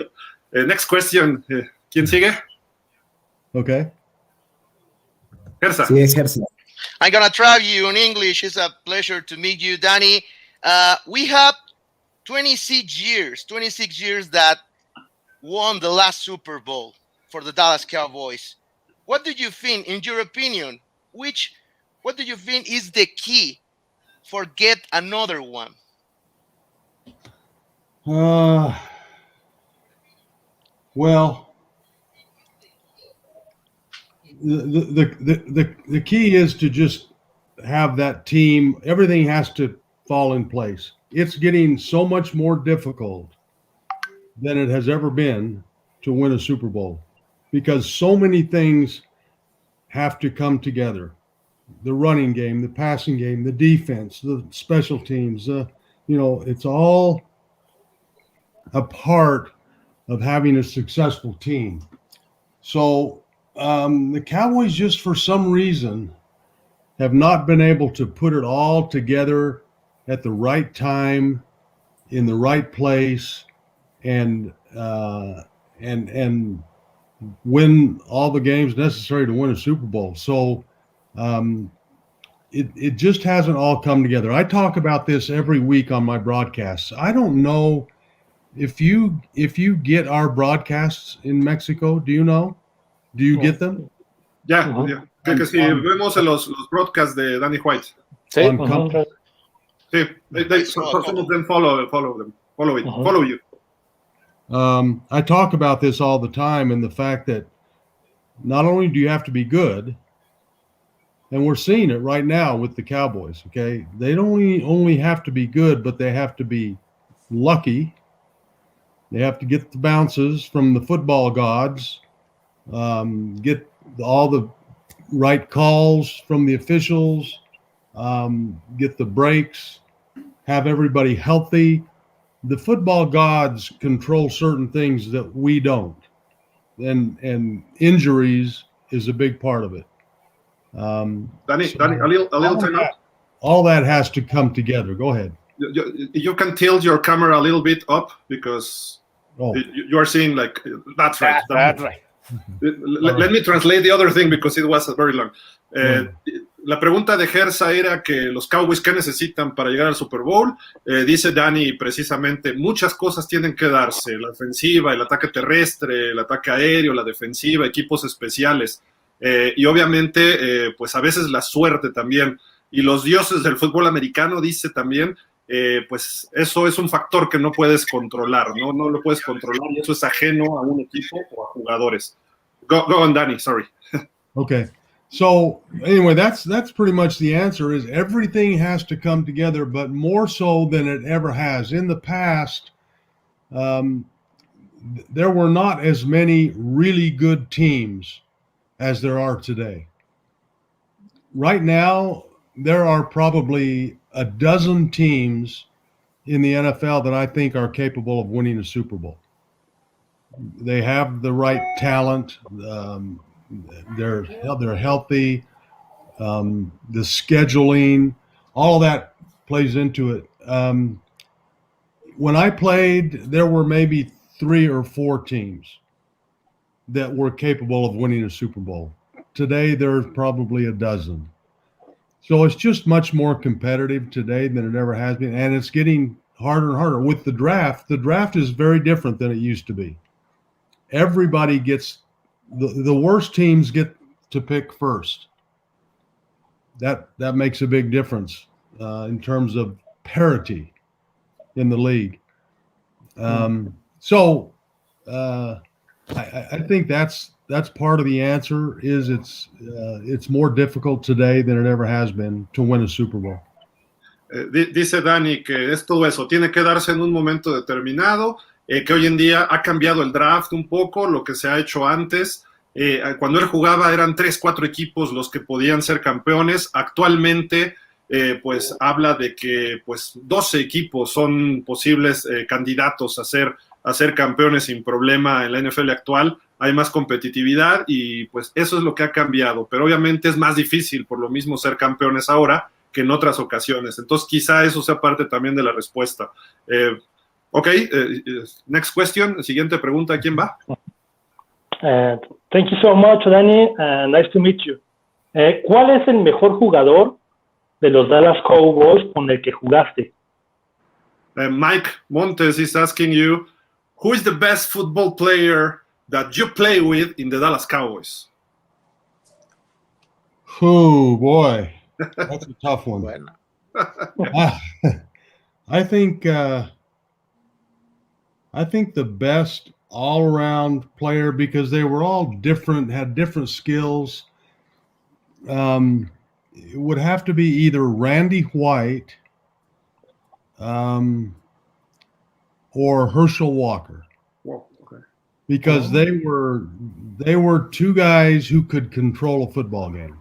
next question. ¿Quién sigue? Okay. Gersa. Sí, es Gersa. I'm going to try you in English. It's a pleasure to meet you, Danny. We have 26 years that won the last Super Bowl for the Dallas Cowboys. What do you think, in your opinion, what do you think is the key for get another one? Well, the key is to just have that team. Everything has to fall in place. It's getting so much more difficult than it has ever been to win a Super Bowl because so many things have to come together. The running game, the passing game, the defense, the special teams, it's all a part of having a successful team. So the Cowboys just for some reason have not been able to put it all together at the right time, in the right place, and win all the games necessary to win a Super Bowl. So it just hasn't all come together. I talk about this every week on my broadcasts. I don't know if you get our broadcasts in Mexico, do you know? Do you get them? Ya, que si vemos los broadcasts de Danny White. Sí. Sí, some of them follow you. I talk about this all the time, and the fact that not only do you have to be good, and we're seeing it right now with the Cowboys, okay? They don't only have to be good, but they have to be lucky. They have to get the bounces from the football gods, get all the right calls from the officials, get the breaks, have everybody healthy. The football gods control certain things that we don't, and injuries is a big part of it. Danny, a little time out. All that has to come together. Go ahead. You can tilt your camera a little bit up because you are seeing like that's right. That's right. Let me translate the other thing because it was very long. La pregunta de Gersa era que los Cowboys, ¿qué necesitan para llegar al Super Bowl? Dice Danny precisamente, muchas cosas tienen que darse, la ofensiva, el ataque terrestre, el ataque aéreo, la defensiva, equipos especiales, y obviamente, pues a veces la suerte también, y los dioses del fútbol americano, dice también, pues eso es un factor que no puedes controlar, no lo puedes controlar, y eso es ajeno a un equipo o a jugadores. Go on, Danny, sorry. Okay. So anyway, that's pretty much the answer, is everything has to come together, but more so than it ever has. In the past, there were not as many really good teams as there are today. Right now, there are probably a dozen teams in the NFL that I think are capable of winning a Super Bowl. They have the right talent. They're healthy. The scheduling, all of that plays into it. When I played, there were maybe 3 or 4 teams that were capable of winning a Super Bowl. Today, there's probably a dozen. So it's just much more competitive today than it ever has been, and it's getting harder and harder. With the draft is very different than it used to be. Everybody gets the worst teams get to pick first. That makes a big difference in terms of parity in the league. So I think that's part of the answer. Is it's more difficult today than it ever has been to win a Super Bowl. Dice Danny que es todo eso, tiene que darse en un momento determinado, que hoy en día ha cambiado el draft un poco, lo que se ha hecho antes. Cuando él jugaba eran 3, 4 equipos los que podían ser campeones. Actualmente pues habla de que pues 12 equipos son posibles candidatos a ser campeones sin problema en la NFL actual. Hay más competitividad y pues eso es lo que ha cambiado, pero obviamente es más difícil por lo mismo ser campeones ahora que en otras ocasiones. Entonces quizá eso sea parte también de la respuesta. Next question, siguiente pregunta, ¿quién va? Thank you so much, Danny. Nice to meet you. ¿Cuál es el mejor jugador de los Dallas Cowboys con el que jugaste? Mike Montes is asking you, who is the best football player that you play with in the Dallas Cowboys? Oh boy, that's a tough one. I think the best all-around player, because they were all different, had different skills. It would have to be either Randy White or Herschel Walker. Okay. Because they were 2 guys who could control a football game.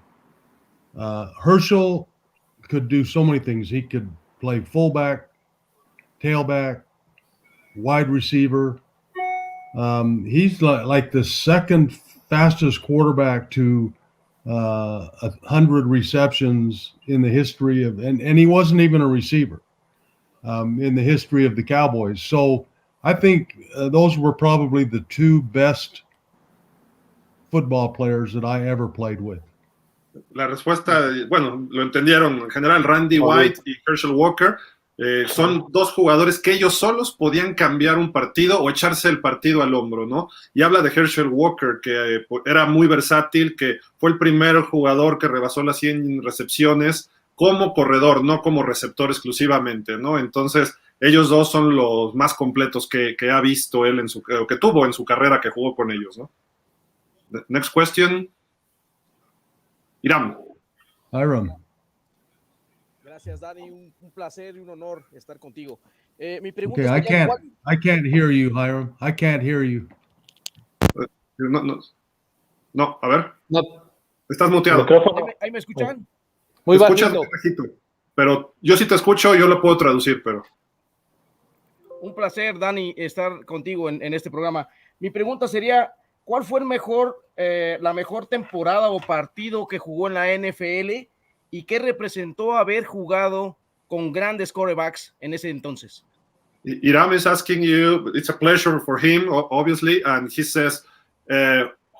Herschel could do so many things. He could play fullback, tailback, wide receiver. He's like the second fastest quarterback to 100 receptions in the history of, and he wasn't even a receiver in the history of the Cowboys. So I think those were probably the 2 best football players that I ever played with. La respuesta, bueno, lo entendieron en general, Randy White y Herschel Walker. Son dos jugadores que ellos solos podían cambiar un partido o echarse el partido al hombro, ¿no? Y habla de Herschel Walker, que era muy versátil, que fue el primer jugador que rebasó las 100 recepciones como corredor, no como receptor exclusivamente, ¿no? Entonces, ellos dos son los más completos que ha visto él que tuvo en su carrera que jugó con ellos, ¿no? Next question. Hiram. Gracias, Dani. Un placer y un honor estar contigo. Mi pregunta es I can't hear you, Hiram. I can't hear you. No, a ver. No. Estás muteado. ¿Ahí me escuchan? Muy bajito. Pero yo sí te escucho, yo lo puedo traducir, pero... Un placer, Dani, estar contigo en este programa. Mi pregunta sería, ¿cuál fue la mejor temporada o partido que jugó en la NFL y qué representó haber jugado con grandes quarterbacks en ese entonces? Iram is asking you, it's a pleasure for him, obviously, and he says,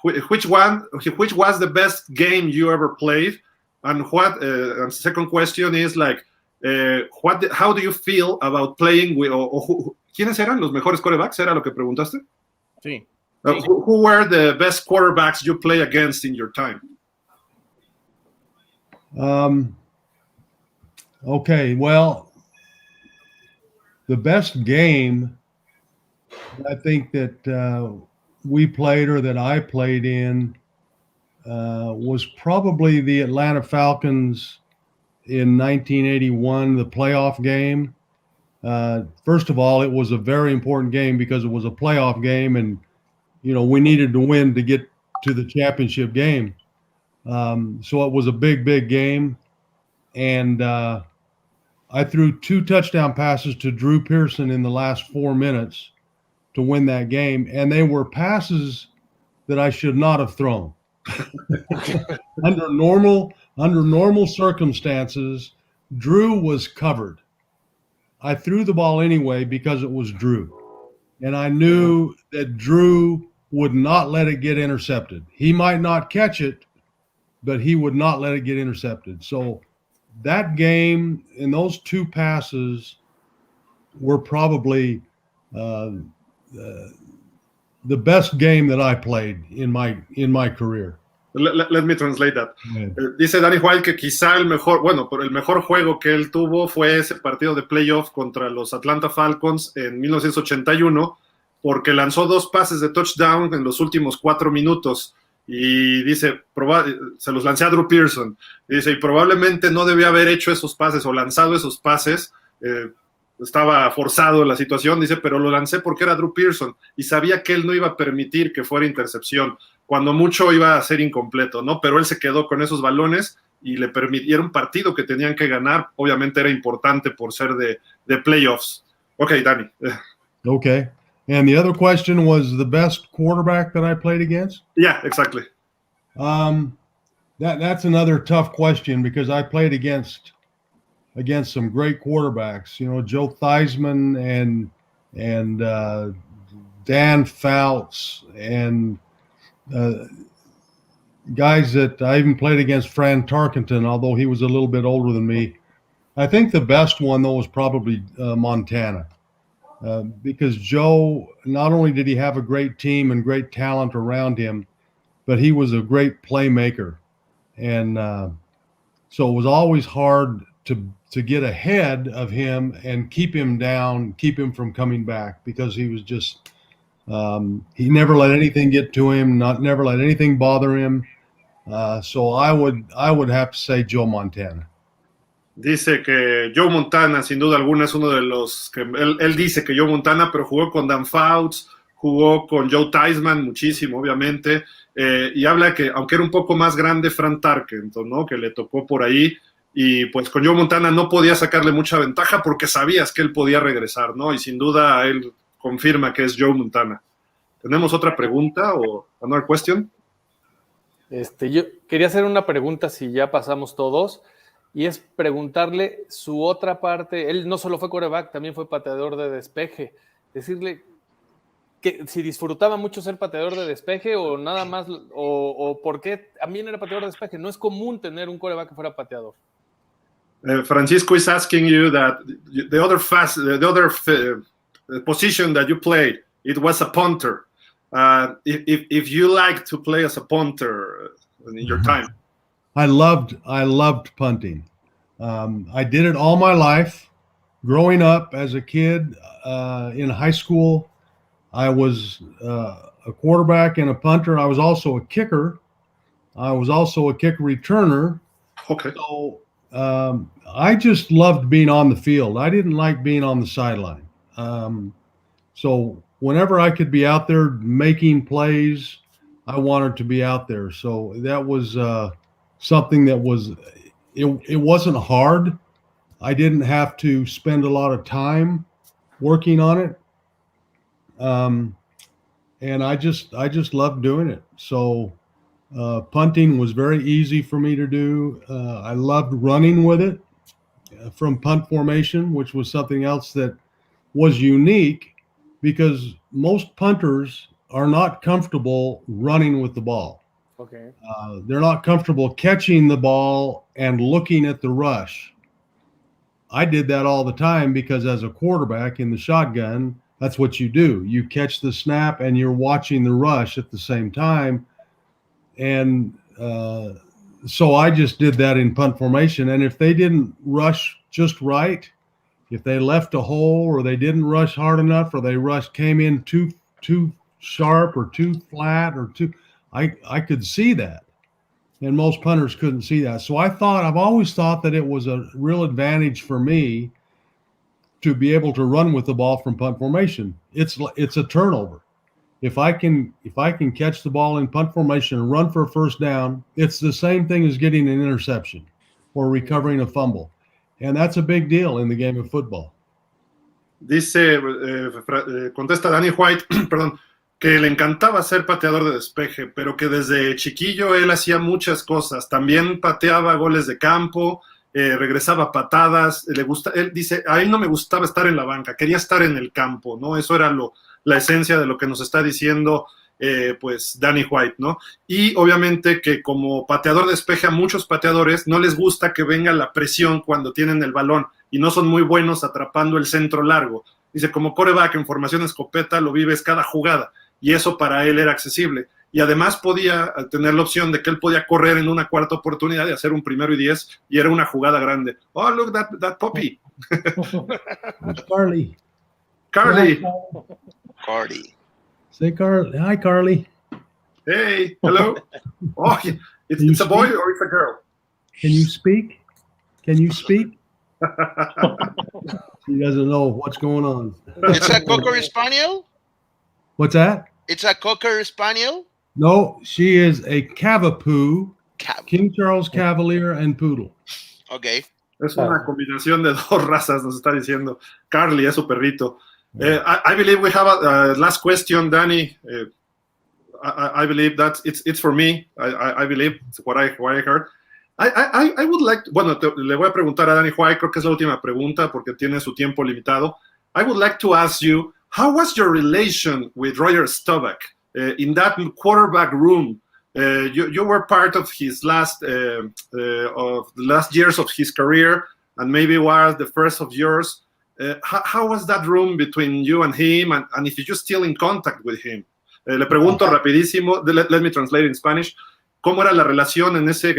which was the best game you ever played? And and second question is like, how do you feel about playing with, ¿quiénes eran los mejores quarterbacks? ¿Era lo que preguntaste? Sí. Who were the best quarterbacks you play against in your time? Okay, well, the best game I think that we played or that I played in was probably the Atlanta Falcons in 1981, the playoff game. First of all, it was a very important game because it was a playoff game, and we needed to win to get to the championship game. So it was a big game, and I threw 2 touchdown passes to Drew Pearson in the last 4 minutes to win that game, and they were passes that I should not have thrown. Under normal circumstances, Drew was covered. I threw the ball anyway because it was Drew, and I knew that Drew would not let it get intercepted. He might not catch it, but he would not let it get intercepted. So that game and those 2 passes were probably the best game that I played in my career. Let me translate that. Dice Danny White que quizá el mejor juego que él tuvo fue ese partido de playoff contra los Atlanta Falcons en 1981, porque lanzó 2 pases de touchdown en los últimos 4 minutos. Y dice, se los lancé a Drew Pearson. Y dice, y probablemente no debía haber hecho esos pases o lanzado esos pases. Estaba forzado la situación, dice, pero lo lancé porque era Drew Pearson y sabía que él no iba a permitir que fuera intercepción. Cuando mucho iba a ser incompleto, ¿no? Pero él se quedó con esos balones y le permitieron un partido que tenían que ganar. Obviamente era importante por ser de playoffs. Okay, Danny. Okay. And the other question was the best quarterback that I played against? Yeah, exactly. That's another tough question because I played against some great quarterbacks. Joe Theismann and Dan Fouts and guys that I even played against, Fran Tarkenton, although he was a little bit older than me. I think the best one, though, was probably Montana. Because Joe, not only did he have a great team and great talent around him, but he was a great playmaker. And so it was always hard to get ahead of him and keep him down, keep him from coming back, because he was just he never let anything get to him, never let anything bother him. So I would have to say Joe Montana. Dice que Joe Montana, sin duda alguna, es uno de los que él dice que Joe Montana, pero jugó con Dan Fouts, jugó con Joe Theismann muchísimo, obviamente, y habla que, aunque era un poco más grande, Fran Tarkenton, ¿no? Que le tocó por ahí, y pues con Joe Montana no podía sacarle mucha ventaja porque sabías que él podía regresar, ¿no? Y sin duda él confirma que es Joe Montana. ¿Tenemos otra pregunta o another question? Yo quería hacer una pregunta si ya pasamos todos, y es preguntarle su otra parte. Él no solo fue quarterback, también fue pateador de despeje. Decirle que si disfrutaba mucho ser pateador de despeje o nada más, o por qué también era pateador de despeje. No es común tener un quarterback que fuera pateador. Francisco is asking you that the other position that you played, it was a punter. If you like to play as a punter in your time. I loved punting. I did it all my life. Growing up as a kid in high school, I was a quarterback and a punter. I was also a kicker. I was also a kick returner. Okay. So I just loved being on the field. I didn't like being on the sideline. So whenever I could be out there making plays, I wanted to be out there. So that was something that was, it wasn't hard. I didn't have to spend a lot of time working on it. And I just loved doing it. So punting was very easy for me to do. I loved running with it from punt formation, which was something else that was unique because most punters are not comfortable running with the ball. Okay. They're not comfortable catching the ball and looking at the rush. I did that all the time because as a quarterback in the shotgun, that's what you do. You catch the snap and you're watching the rush at the same time. And so I just did that in punt formation. And if they didn't rush just right, if they left a hole or they didn't rush hard enough or they came in too sharp or too flat or I could see that. And most punters couldn't see that. So I've always thought that it was a real advantage for me to be able to run with the ball from punt formation. It's a turnover. If I can catch the ball in punt formation and run for a first down, it's the same thing as getting an interception or recovering a fumble. And that's a big deal in the game of football. Dice, contesta Danny White, perdón, que le encantaba ser pateador de despeje, pero que desde chiquillo él hacía muchas cosas. También pateaba goles de campo, regresaba patadas. Él dice, a él no me gustaba estar en la banca, quería estar en el campo, ¿no? Eso era la esencia de lo que nos está diciendo pues Danny White, ¿no? Y obviamente que como pateador de despeje a muchos pateadores no les gusta que venga la presión cuando tienen el balón y no son muy buenos atrapando el centro largo. Dice, como quarterback en formación escopeta lo vives cada jugada y eso para él era accesible. Y además podía tener la opción de que él podía correr en una cuarta oportunidad y hacer un 1st y 10 y era una jugada grande. Oh, look, that puppy. Carly. Carly. Carly. Say Carly. Hi, Carly. Hey, hello. Oh, it's a boy or it's a girl? Can you speak? Can you speak? She doesn't know what's going on. It's a Cocker Spaniel? What's that? It's a Cocker Spaniel? No, she is a Cavapoo, King Charles Cavalier and Poodle. Okay. Es una combinación de dos razas, nos está diciendo. Carly es su perrito. I believe we have a last question, Danny. I believe that it's for me. I believe it's what I heard. I would like to, bueno, le voy a preguntar a Danny White, creo que es la última pregunta porque tiene su tiempo limitado. I would like to ask you, how was your relation with Roger Staubach in that quarterback room? You were part of his last years of his career, and maybe was the first of yours. How was that room between you and him, and if you're still in contact with him? Le pregunto rapidísimo, let me translate in Spanish, ¿cómo era la relación en ese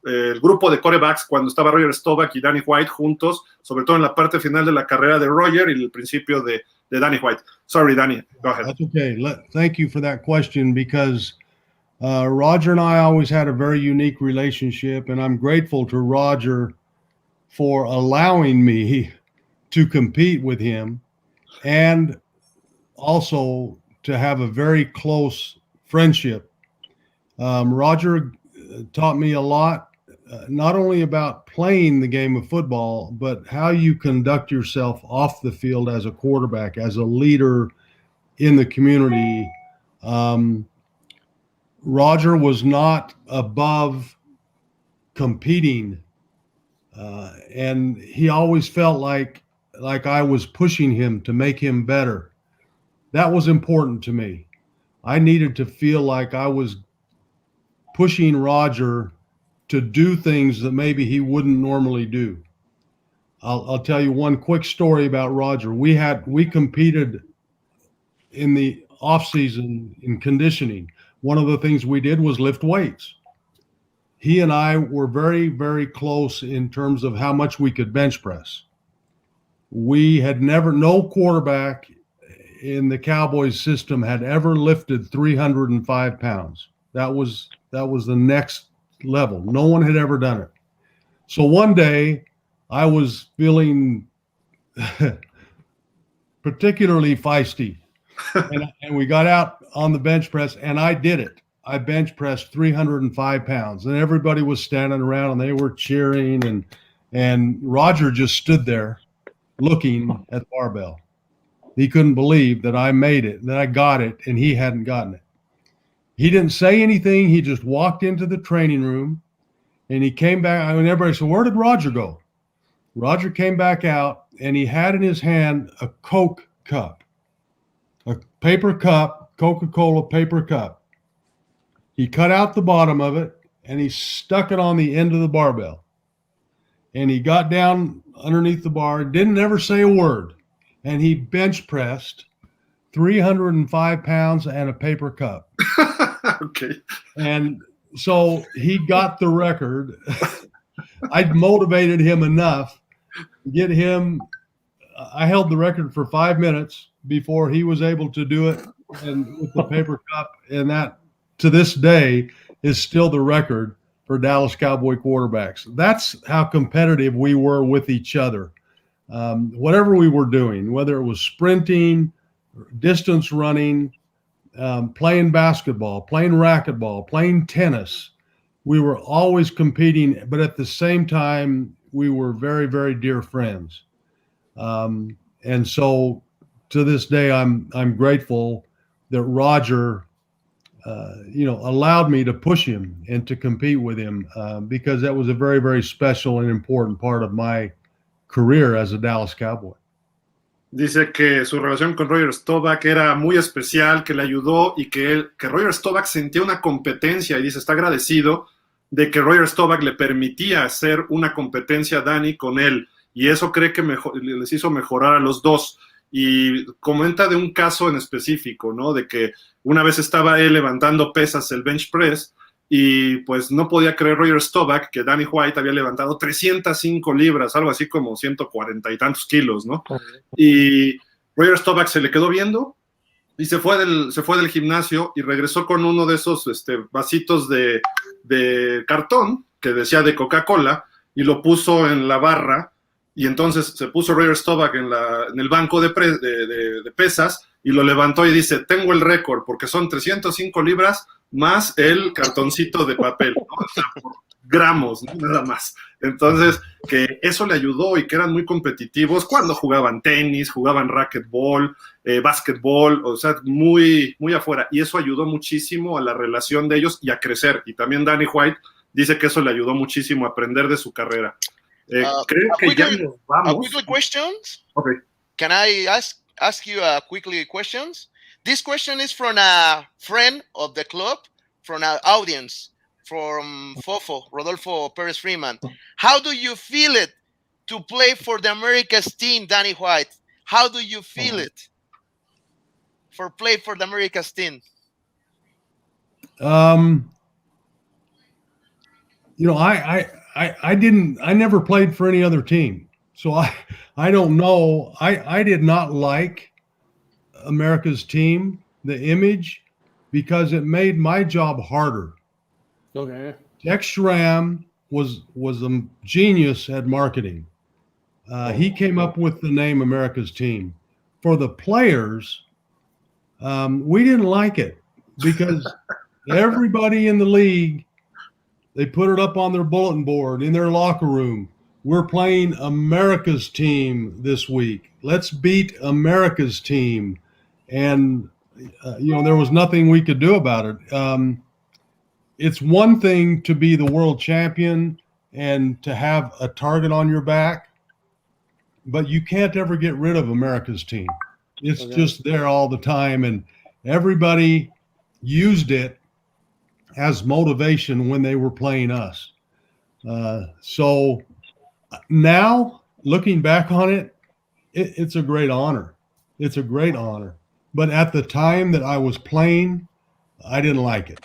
el grupo de quarterbacks cuando estaba Roger Staubach y Danny White juntos, sobre todo en la parte final de la carrera de Roger y el principio de Danny White? Sorry, Danny, go ahead. That's okay. Thank you for that question because Roger and I always had a very unique relationship, and I'm grateful to Roger for allowing me to compete with him and also to have a very close friendship. Roger taught me a lot, not only about playing the game of football, but how you conduct yourself off the field as a quarterback, as a leader in the community. Roger was not above competing, and he always felt like I was pushing him to make him better. That was important to me. I needed to feel like I was pushing Roger to do things that maybe he wouldn't normally do. I'll tell you one quick story about Roger. We competed in the off season in conditioning. One of the things we did was lift weights. He and I were very, very close in terms of how much we could bench press. We had no quarterback in the Cowboys system had ever lifted 305 pounds. That was the next level. No one had ever done it. So one day I was feeling particularly feisty, and we got out on the bench press, and I did it. I bench pressed 305 pounds, and everybody was standing around and they were cheering, and Roger just stood there looking at the barbell. He couldn't believe that I made it, that I got it, and he hadn't gotten it. He didn't say anything. He just walked into the training room, and he came back, and everybody said, "Where did Roger go?" Roger came back out, and he had in his hand a Coke cup, a paper cup, Coca-Cola paper cup. He cut out the bottom of it, and he stuck it on the end of the barbell. And he got down underneath the bar, didn't ever say a word, and he bench pressed 305 pounds and a paper cup. Okay. And so he got the record. I motivated him enough to get him. I held the record for 5 minutes before he was able to do it, and with the paper cup, and that to this day is still the record for Dallas Cowboy quarterbacks. That's how competitive we were with each other. Whatever we were doing, whether it was sprinting, distance running, playing basketball, playing racquetball, playing tennis, we were always competing, but at the same time, we were very, very dear friends. And so to this day, I'm grateful that Roger allowed me to push him and to compete with him, because that was a very, very special and important part of my career as a Dallas Cowboy. Dice que su relación con Roger Staubach era muy especial, que le ayudó y que Roger Staubach sentía una competencia, y dice, está agradecido de que Roger Staubach le permitía hacer una competencia a Danny con él, y eso cree que les hizo mejorar a los dos. Y comenta de un caso en específico, ¿no? De que una vez estaba él levantando pesas, el bench press, y pues no podía creer Roger Staubach que Danny White había levantado 305 libras, algo así como 140 y tantos kilos, ¿no? Y Roger Staubach se le quedó viendo y se fue del gimnasio y regresó con uno de esos vasitos de cartón que decía de Coca-Cola, y lo puso en la barra. Y entonces se puso Roger Staubach en el banco de pesas y lo levantó y dice, tengo el récord porque son 305 libras más el cartoncito de papel, ¿no? O sea, por gramos, ¿no? Nada más. Entonces, que eso le ayudó, y que eran muy competitivos cuando jugaban tenis, jugaban racquetball, básquetbol, o sea, muy, muy afuera. Y eso ayudó muchísimo a la relación de ellos y a crecer. Y también Danny White dice que eso le ayudó muchísimo a aprender de su carrera. Creo que ya nos vamos. Quickly questions? Okay. Can I ask you quickly questions? This question is from a friend of the club, from our audience, from Fofo, Rodolfo Perez Freeman. How do you feel it to play for the America's team, Danny White? How do you feel it play for the America's team? I never played for any other team. So I don't know. I did not like America's team, the image, because it made my job harder. Okay. Tex Schramm was a genius at marketing. He came up with the name America's team. For the players, we didn't like it because everybody in the league, they put it up on their bulletin board in their locker room. We're playing America's team this week. Let's beat America's team. And, there was nothing we could do about it. It's one thing to be the world champion and to have a target on your back, but you can't ever get rid of America's team. It's just there all the time, and everybody used it as motivation when they were playing us. So now, looking back on it, it's a great honor. It's a great honor. But at the time that I was playing, I didn't like it.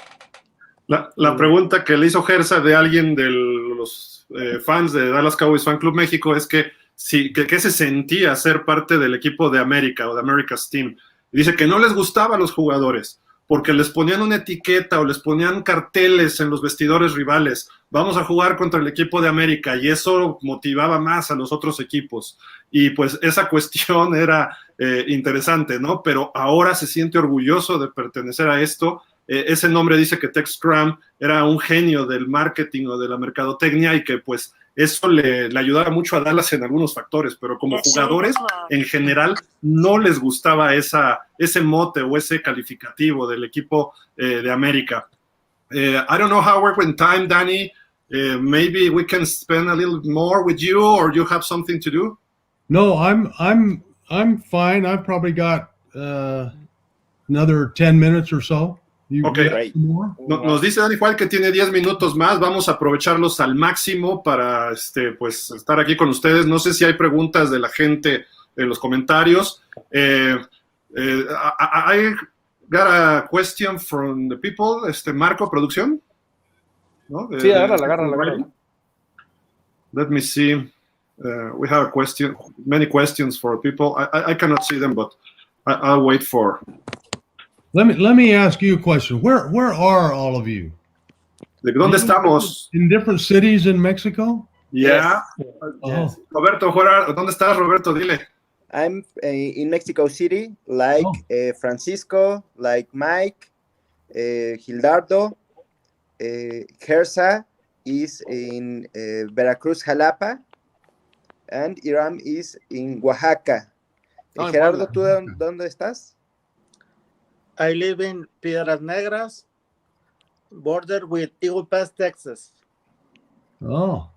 La pregunta que le hizo Gersa de alguien de los fans de Dallas Cowboys Fan Club México es que ¿qué se sentía ser parte del equipo de América o de America's Team? Y dice que no les gustaba a los jugadores porque les ponían una etiqueta o les ponían carteles en los vestidores rivales. Vamos a jugar contra el equipo de América, y eso motivaba más a los otros equipos. Y pues esa cuestión era interesante, ¿no? Pero ahora se siente orgulloso de pertenecer a esto. Ese nombre dice que Tex Cram era un genio del marketing o de la mercadotecnia, y que pues eso le ayudaba mucho a Dallas en algunos factores, pero como jugadores en general no les gustaba ese mote o ese calificativo del equipo de América. I don't know how we're in time, Danny. Maybe we can spend a little more with you, or you have something to do? No, I'm fine. I've probably got another 10 minutes or so. Okay. Nos dice Dani Juárez que tiene 10 minutos más. Vamos a aprovecharlos al máximo para pues estar aquí con ustedes. No sé si hay preguntas de la gente en los comentarios. I got a question from the people. Marco, producción. ¿No? Sí, agárrala. Let me see. We have a question, many questions for people. I cannot see them, but I'll wait for. Let me ask you a question. Where are all of you? ¿De dónde estamos? In different cities in Mexico? Yeah. Yes. Roberto, ¿dónde estás, Roberto? Dile. I'm in Mexico City, like Francisco, like Mike, Gildardo, Gersa is in Veracruz, Jalapa, and Iram is in Oaxaca. Gerardo, ¿tú dónde estás? I live in Piedras Negras, border with Eagle Pass, Texas. Oh.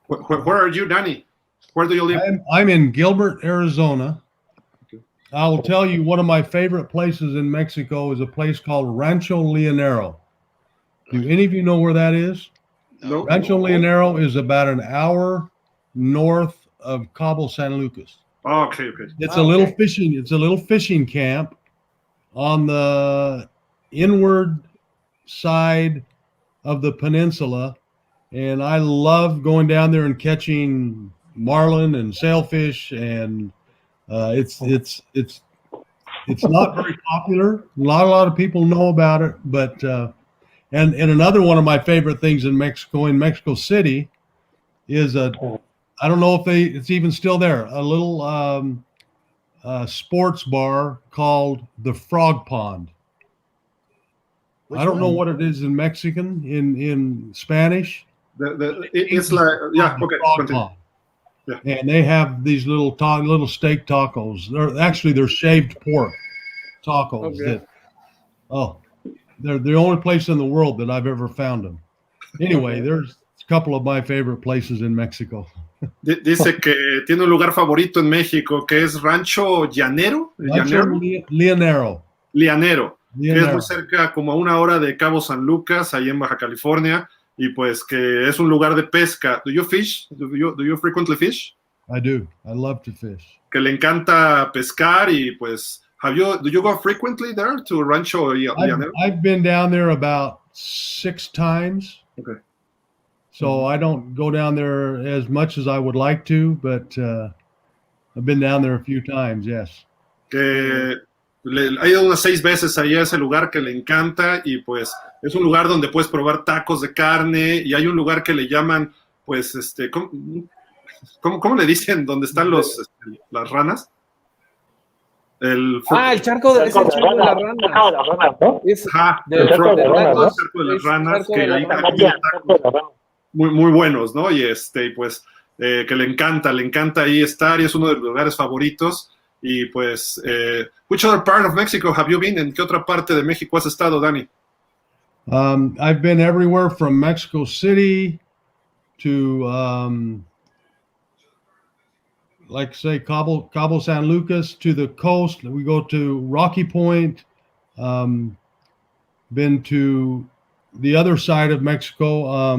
Where are you, Danny? Where do you live? I'm in Gilbert, Arizona. Okay. I will tell you, one of my favorite places in Mexico is a place called Rancho Leonero. Do any of you know where that is? No. Rancho Leonero is about an hour north of Cabo San Lucas. Oh, okay. It's a little fishing camp on the inward side of the peninsula, and I love going down there and catching marlin and sailfish, and it's not very popular. Not a lot of people know about it, but and another one of my favorite things in Mexico City, is I don't know if it's even still there, a little sports bar called the Frog Pond. I don't know what it is in Mexican, in Spanish. It's like, yeah, okay. Frog Pond. Yeah. And they have these little steak tacos. They're shaved pork tacos. Okay. They're the only place in the world that I've ever found them. Anyway, there's a couple of my favorite places in Mexico. Dice que tiene un lugar favorito en México, que es Rancho Llanero. Leonero. Que es muy cerca, como a 1 hora de Cabo San Lucas, ahí en Baja California, y pues que es un lugar de pesca. Do you fish? Do you frequently fish? I do. I love to fish. Que le encanta pescar, y pues, do you go frequently there to Rancho Llanero? I've been down there about 6 times. Okay. So I don't go down there as much as I would like to, but I've been down there a few times, yes. Que ha ido unas 6 veces ahí a ese lugar, que le encanta, y pues es un lugar donde puedes probar tacos de carne, y hay un lugar que le llaman, pues, ¿cómo le dicen? ¿Dónde están las ranas? El charco de las ranas. ¿No? El charco de las ranas, que hay muy buenos, ¿no? Y pues que le encanta ahí estar, y es uno de los lugares favoritos. Y pues, which other part of Mexico have you been? ¿En qué otra parte de México has estado, Dani? I've been everywhere from Mexico City to, like say, Cabo San Lucas, to the coast. We go to Rocky Point. Been to the other side of Mexico,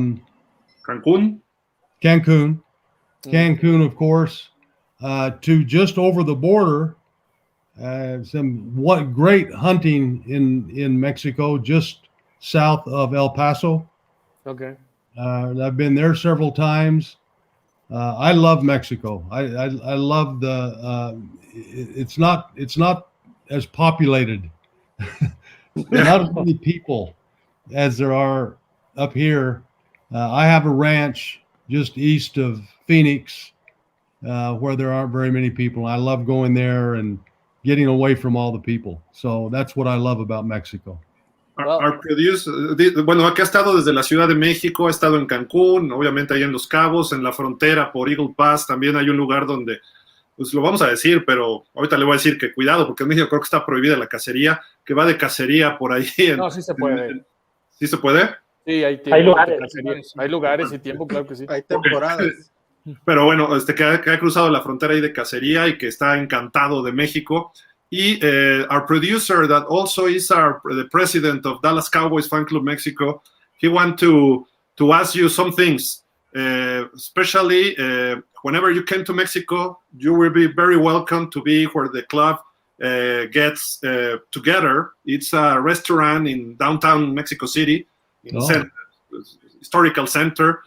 Cancun, of course, to just over the border. What great hunting in Mexico, just south of El Paso. Okay. I've been there several times. I love Mexico. I love it's not as populated. Not as many people as there are up here. I have a ranch just east of Phoenix where there aren't very many people. I love going there and getting away from all the people. So that's what I love about Mexico. Bueno, aquí ha estado desde la Ciudad de México, ha estado en Cancún, obviamente ahí en Los Cabos, en la frontera por Eagle Pass, también hay un lugar donde, pues lo vamos a decir, pero ahorita le voy a decir que cuidado, porque en México creo que está prohibida la cacería, que va de cacería por ahí. No, sí se puede. ¿Sí se puede? Sí, hay lugares. Hay lugares y tiempo, claro que sí. Hay temporadas. Okay. Pero bueno, que ha cruzado la frontera ahí de cacería y que está encantado de México. Y our producer that also is the president of Dallas Cowboys Fan Club Mexico, he want to ask you some things, especially whenever you came to Mexico, you will be very welcome to be where the club gets together. It's a restaurant in downtown Mexico City, in historical center.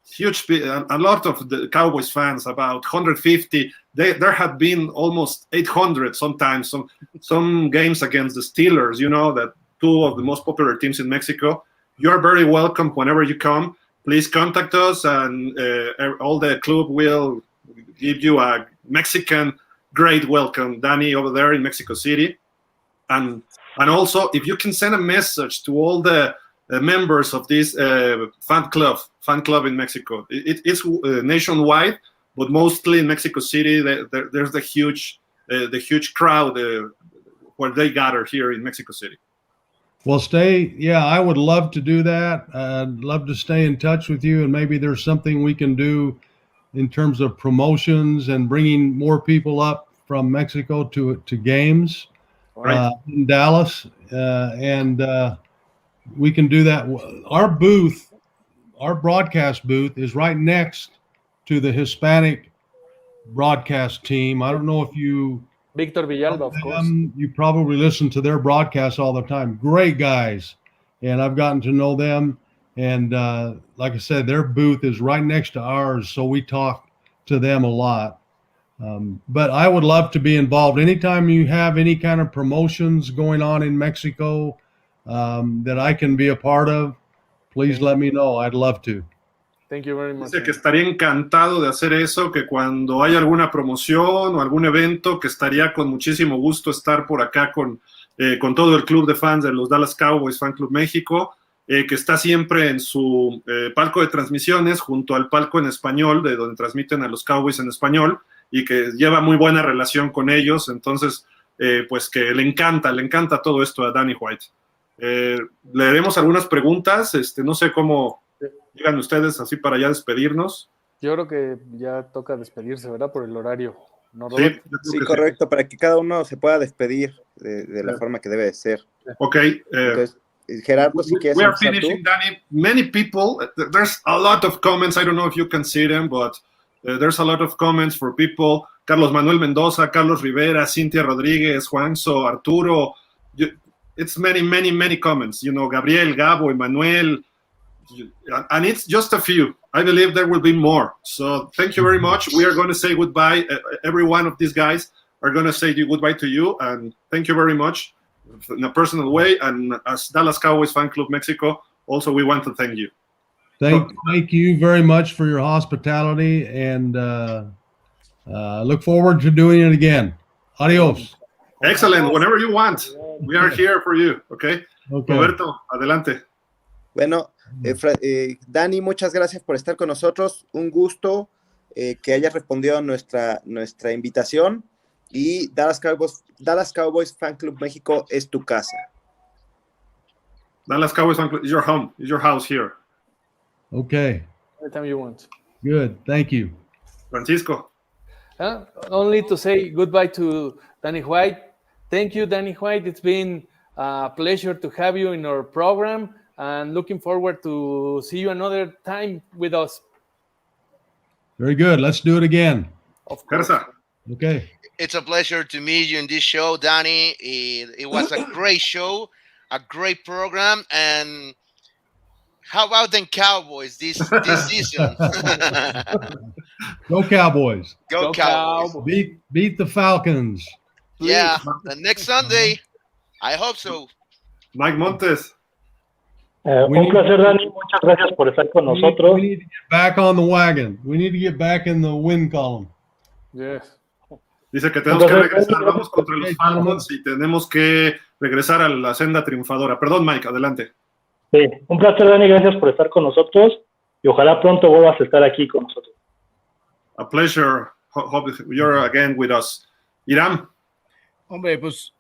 Huge, a lot of the Cowboys fans, about 150. There have been almost 800 sometimes. Some games against the Steelers, you know, that two of the most popular teams in Mexico. You are very welcome whenever you come. Please contact us, and all the club will give you a Mexican great welcome, Danny, over there in Mexico City. And also, if you can send a message to all the members of this fan club in Mexico. It's nationwide, but mostly in Mexico City. There's the huge crowd where they gather here in Mexico City. Well, I would love to do that. I'd love to stay in touch with you, and maybe there's something we can do in terms of promotions and bringing more people up from Mexico to games in Dallas, and we can do that. Our broadcast booth is right next to the Hispanic broadcast team. I don't know if you... Victor Villalba, of course. You probably listen to their broadcasts all the time. Great guys. And I've gotten to know them. And like I said, their booth is right next to ours, so we talk to them a lot. But I would love to be involved. Anytime you have any kind of promotions going on in Mexico that I can be a part of, please let me know. I'd love to. Thank you very much. Dice que estaría encantado de hacer eso, que cuando hay alguna promoción o algún evento, que estaría con muchísimo gusto estar por acá con todo el club de fans de los Dallas Cowboys Fan Club México, que está siempre en su palco de transmisiones junto al palco en español, de donde transmiten a los Cowboys en español, y que lleva muy buena relación con ellos. Entonces, pues que le encanta todo esto a Danny White. Le haremos algunas preguntas, no sé cómo llegan ustedes así para ya despedirnos. Yo creo que ya toca despedirse, ¿verdad? Por el horario. ¿No, sí, correcto, para que cada uno se pueda despedir de la forma que debe de ser. Ok. Entonces, Gerardo, si quieres. We are finishing, Danny. Many people, there's a lot of comments. I don't know if you can see them, but there's a lot of comments for people. Carlos Manuel Mendoza, Carlos Rivera, Cintia Rodríguez, Juanzo, Arturo. It's many comments. You know, Gabriel, Gabo, Emanuel, and it's just a few. I believe there will be more. So thank you very much. We are going to say goodbye. Every one of these guys are going to say goodbye to you, and thank you very much in a personal way. And as Dallas Cowboys Fan Club Mexico, also we want to thank you. Thank you very much for your hospitality, and look forward to doing it again. Adios. Excellent. Whenever you want, we are here for you. Okay. Roberto, adelante. Bueno, Dani, muchas gracias por estar con nosotros. Un gusto que hayas respondido a nuestra invitación. Y Dallas Cowboys Fan Club México es tu casa. Dallas Cowboys Fan Club is your home, is your house here. Okay. Anytime you want. Good. Thank you. Francisco. Only to say goodbye to Danny White. Thank you, Danny White. It's been a pleasure to have you in our program. and looking forward to see you another time with us. Very good. Let's do it again. Of course. Okay. It's a pleasure to meet you in this show, Danny. It was a great show, a great program, and how about them Cowboys this season? Go Cowboys. Go Cowboys. Beat the Falcons. Yeah, the next Sunday. I hope so. Mike Montes. Un placer, Dani. Muchas gracias por estar con nosotros. We need to get back on the wagon. We need to get back in the win column. Yes. Dice que tenemos que regresar. Vamos contra los Falcons y tenemos que regresar a la senda triunfadora. Perdón, Mike, adelante. Sí, un placer, Dani. Gracias por estar con nosotros y ojalá pronto vuelvas a estar aquí con nosotros. A pleasure. Hope you're again with us. Iram. Hombre, pues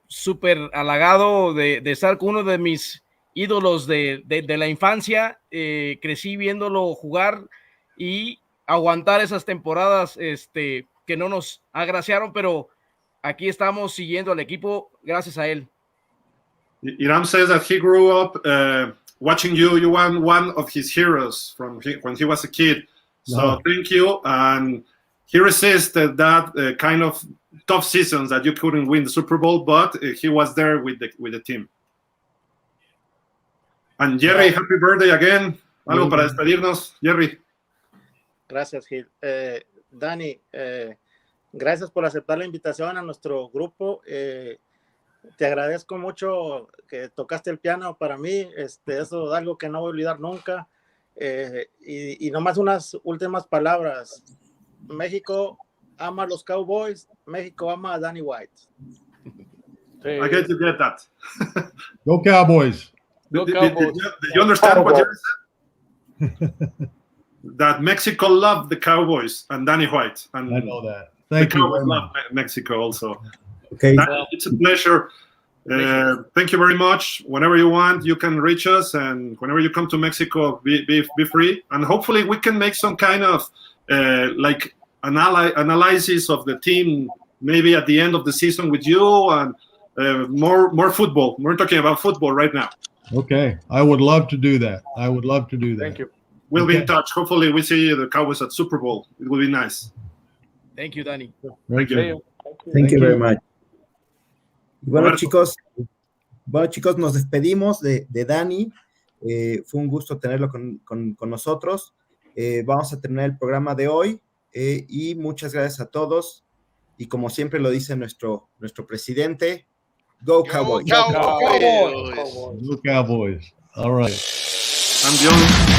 súper halagado de estar con uno de mis ídolos de la infancia. Crecí viéndolo jugar y aguantar esas temporadas que no nos agraciaron, pero aquí estamos siguiendo al equipo gracias a él. Iram says that he grew up watching you. You were one of his heroes from when he was a kid. So thank you. And he resisted that kind of tough seasons that you couldn't win the Super Bowl, but he was there with the team. And Jerry, happy birthday again. Algo para despedirnos, Jerry. Gracias, Gil. Dani, gracias por aceptar la invitación a nuestro grupo. Te agradezco mucho que tocaste el piano para mí. Eso es algo que no voy a olvidar nunca. Y nomás unas últimas palabras. México ama a los Cowboys. México ama a Danny White. I get to get that. Go Cowboys. Go Cowboys. Did you understand what Jerry said? That Mexico loved the Cowboys and Danny White. And I know that. Thank the you. Cowboys love Mexico also. Okay. Danny, it's a pleasure. Thank you very much. Whenever you want, you can reach us, and whenever you come to Mexico, be free. And hopefully, we can make some kind of like analysis of the team, maybe at the end of the season with you, and more football. We're talking about football right now. Okay, I would love to do that. Thank you. We'll be in touch. Hopefully, we see the Cowboys at Super Bowl. It will be nice. Thank you, Danny. Thank you. Thank you very much. Bueno, chicos, nos despedimos de Dani. Fue un gusto tenerlo con nosotros. Vamos a terminar el programa de hoy y muchas gracias a todos. Y como siempre lo dice nuestro presidente, Go Cowboys. Go Cowboys. Go Cowboys. All right. Campeón.